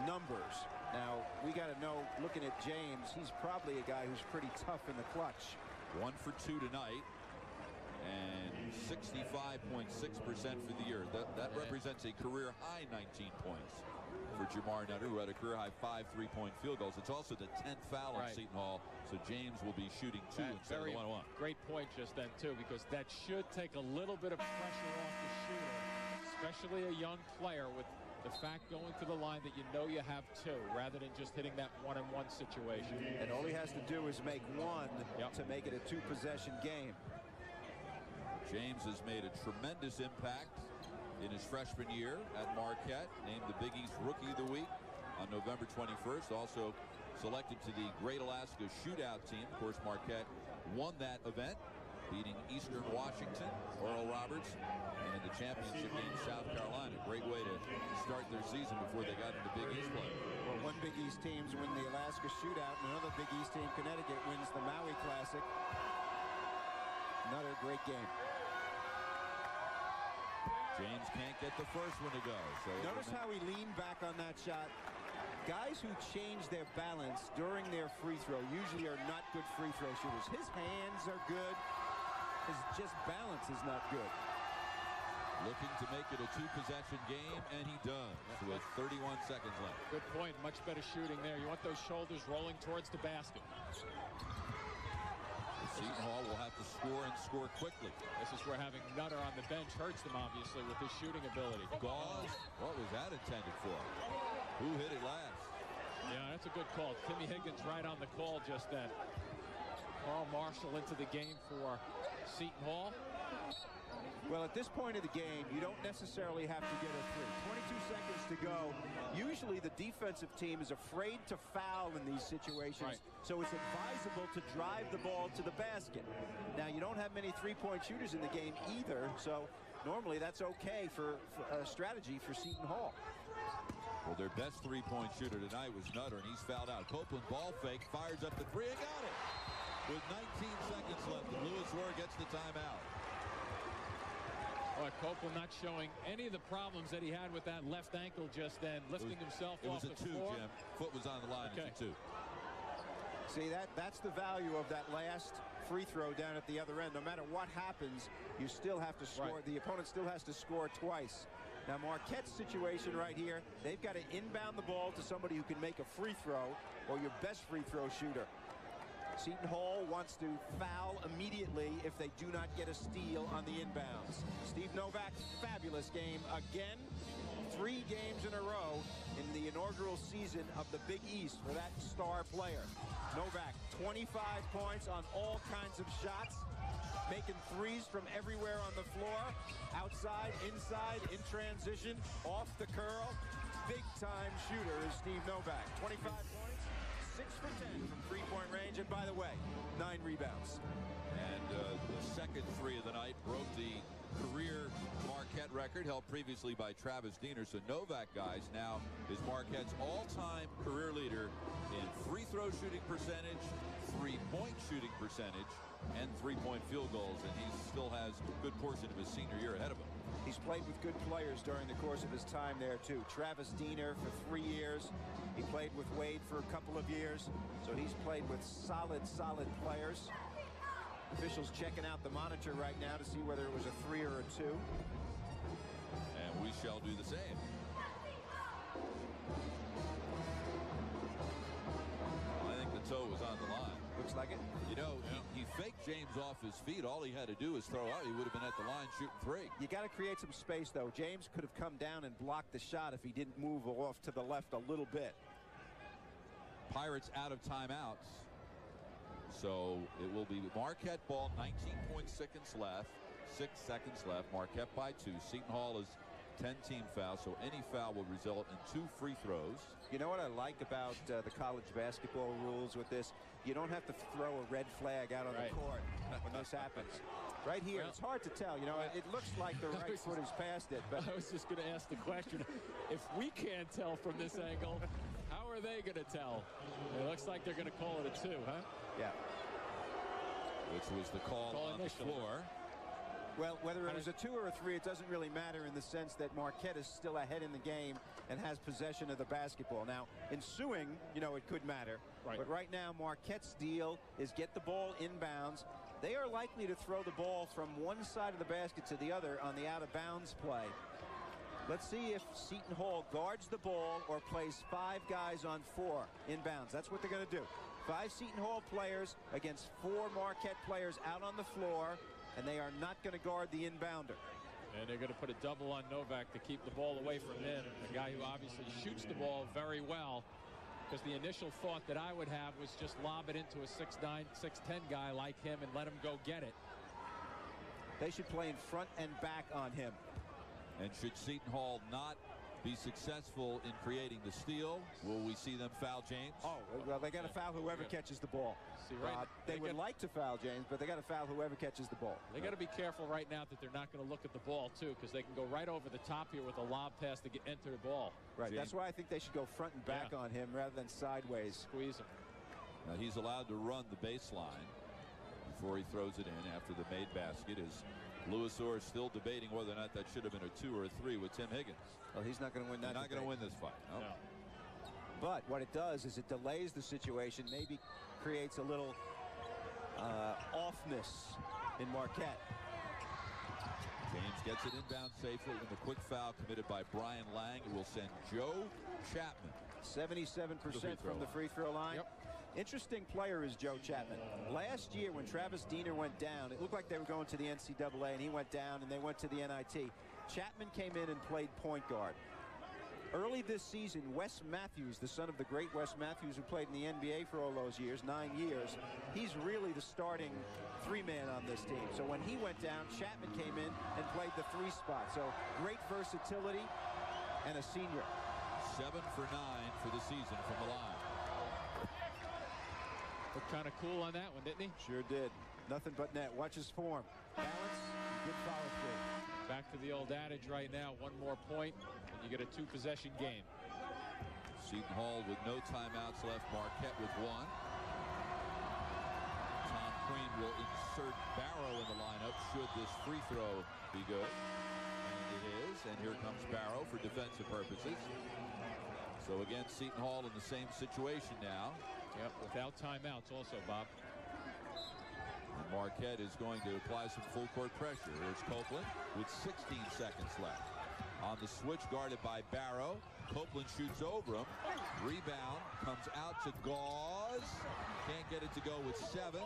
numbers. Now, we got to know, looking at James, he's probably a guy who's pretty tough in the clutch. 1 for 2 tonight, and 65.6% for the year. That represents a career high 19 points for Jamar Nutter, who had a career high 5 3-point field goals. It's also the 10th foul on Seton Hall, so James will be shooting 2 instead of 1-1. Great point just then, too, because that should take a little bit of pressure off the shooter, especially a young player, with the fact going to the line that you know you have 2, rather than just hitting that 1-on-1 situation. And all he has to do is make 1 to make it a 2-possession game. James has made a tremendous impact in his freshman year at Marquette, named the Big East Rookie of the Week on November 21st. Also selected to the Great Alaska Shootout team. Of course, Marquette won that event, beating Eastern Washington, Oral Roberts, and in the championship game, South Carolina. Great way to start their season before they got into Big East play. Well, one Big East teams win the Alaska Shootout, and another Big East team, Connecticut, wins the Maui Classic. Another great game. James can't get the first one to go. So notice how he leaned back on that shot. Guys who change their balance during their free throw usually are not good free throw shooters. His hands are good. His just balance is not good. Looking to make it a 2-possession game, and he does with 31 seconds left. Good point. Much better shooting there. You want those shoulders rolling towards the basket. Seton Hall will have to score and score quickly. This is where having Nutter on the bench hurts them, obviously, with his shooting ability. Gauze, what was that intended for? Who hit it last? Yeah, that's a good call. Timmy Higgins right on the call just then. Carl Marshall into the game for Seton Hall. Well, at this point of the game, you don't necessarily have to get a 3. 22 seconds to go. Usually the defensive team is afraid to foul in these situations, so it's advisable to drive the ball to the basket. Now, you don't have many 3-point shooters in the game either, so normally that's okay for a strategy for Seton Hall. Well, their best 3-point shooter tonight was Nutter, and he's fouled out. Copeland ball fake, fires up the 3 and got it. With 19 seconds left, and Louis Ware gets the timeout. Copeland not showing any of the problems that he had with that left ankle just then, lifting himself off the floor. It was a 2, Jim. Foot was on the line. It's a 2. See, that's the value of that last free throw down at the other end. No matter what happens, you still have to score. The opponent still has to score twice. Now, Marquette's situation right here, they've got to inbound the ball to somebody who can make a free throw, or your best free throw shooter. Seton Hall wants to foul immediately if they do not get a steal on the inbounds. Steve Novak, fabulous game again. 3 games in a row in the inaugural season of the Big East for that star player. Novak, 25 points on all kinds of shots, making threes from everywhere on the floor, outside, inside, in transition, off the curl. Big-time shooter is Steve Novak. 25 points, 6 for 10 from 3-point range, and by the way, 9 rebounds. And the second 3 of the night broke the career Marquette record held previously by Travis Diener. So Novak, guys, now is Marquette's all-time career leader in free throw shooting percentage, 3-point shooting percentage, and 3-point field goals, and he still has good portion of his senior year ahead of him. He's played with good players during the course of his time there, too. Travis Diener for 3 years. He played with Wade for a couple of years. So he's played with solid players. Officials checking out the monitor right now to see whether it was a 3 or a 2. And we shall do the same. I think the toe was on the line. Looks like it. You know, he faked James off his feet. All he had to do was throw out. He would have been at the line shooting 3. You got to create some space, though. James could have come down and blocked the shot if he didn't move off to the left a little bit. Pirates out of timeouts. So it will be Marquette ball, 19.6 seconds left. 6 seconds left. Marquette by 2. Seton Hall is 10-team foul, so any foul will result in 2 free throws. You know what I like about the college basketball rules with this? You don't have to throw a red flag out on the court when this happens. Right here, it's hard to tell. You know, it looks like the right foot is past it. But I was just going to ask the question, if we can't tell from this angle, how are they going to tell? It looks like they're going to call it a 2, huh? Yeah. Which was the call on the floor. Well, whether it was a 2 or a 3, it doesn't really matter in the sense that Marquette is still ahead in the game and has possession of the basketball. Now, ensuing, you know, it could matter. Right. But right now, Marquette's deal is get the ball inbounds. They are likely to throw the ball from one side of the basket to the other on the out-of-bounds play. Let's see if Seton Hall guards the ball or plays 5 guys on 4 inbounds. That's what they're going to do. 5 Seton Hall players against 4 Marquette players out on the floor. And they are not going to guard the inbounder. And they're going to put a double on Novak to keep the ball away from him. A guy who obviously shoots the ball very well. Because the initial thought that I would have was just lob it into a 6'9", 6'10" guy like him and let him go get it. They should play in front and back on him. And should Seton Hall not be successful in creating the steal, will we see them foul James? Oh, well, they got to foul whoever catches the ball. See, they would like to foul James, but they got to foul whoever catches the ball. They got to be careful right now that they're not going to look at the ball, too, because they can go right over the top here with a lob pass to enter the ball. Right, James. That's why I think they should go front and back on him rather than sideways. Squeeze him. Now he's allowed to run the baseline before he throws it in after the made basket. Is Louis Orr still debating whether or not that should have been a 2 or a 3 with Tim Higgins. Well, he's not going to win that. He's not going to win this fight. No. No. But what it does is it delays the situation, maybe creates a little offness in Marquette. James gets it inbound safely with a quick foul committed by Brian Lang. It will send Joe Chapman 77% from the free throw line. Yep. Interesting player is Joe Chapman. Last year when Travis Diener went down, it looked like they were going to the NCAA, and he went down and they went to the NIT. Chapman came in and played point guard. Early this season, Wes Matthews, the son of the great Wes Matthews, who played in the NBA for all those years, 9 years, he's really the starting 3-man on this team. So when he went down, Chapman came in and played the 3 spot. So great versatility and a senior. 7 for 9 for the season from the line. Looked kind of cool on that one, didn't he? Sure did. Nothing but net. Watch his form. Balance, good follow through. Back to the old adage right now. One more point, and you get a 2-possession game. Seton Hall with no timeouts left. Marquette with 1. Tom Crean will insert Barrow in the lineup should this free throw be good. And it is. And here comes Barrow for defensive purposes. So again, Seton Hall in the same situation now. Yep, without timeouts also, Bob. And Marquette is going to apply some full court pressure. Here's Copeland with 16 seconds left. On the switch, guarded by Barrow. Copeland shoots over him. Rebound comes out to Gauze. Can't get it to go with 7.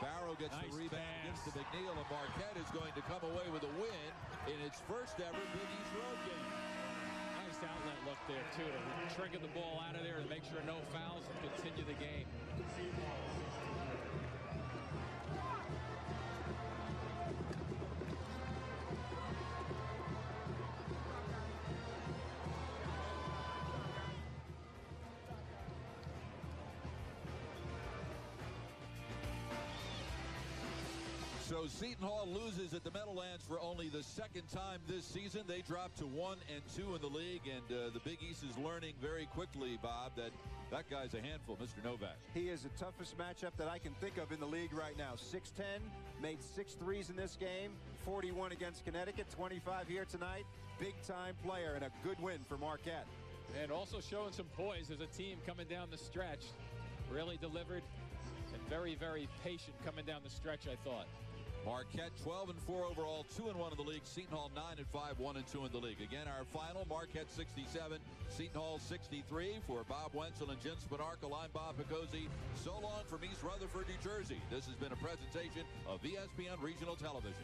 Barrow gets the rebound, gives to McNeil, and Marquette is going to come away with a win in its first ever Big East road game. Nice outlet look there, too, to trigger the ball out of there and make sure no fouls and continue the game. So So Seton Hall loses at the Meadowlands for only the second time this season. They dropped to 1-2 in the league, and the Big East is learning very quickly, Bob, that guy's a handful, Mr. Novak. He is the toughest matchup that I can think of in the league right now. 6'10", made 6 threes in this game, 41 against Connecticut, 25 here tonight. Big-time player and a good win for Marquette. And also showing some poise as a team coming down the stretch. Really delivered and very, very patient coming down the stretch, I thought. Marquette 12-4 overall, 2-1 in the league. Seton Hall 9-5, 1-2 in the league. Again, our final, Marquette 67, Seton Hall 63. For Bob Wenzel and Jim Spanarkel, I'm Bob Picozzi. So long from East Rutherford, New Jersey. This has been a presentation of ESPN Regional Television.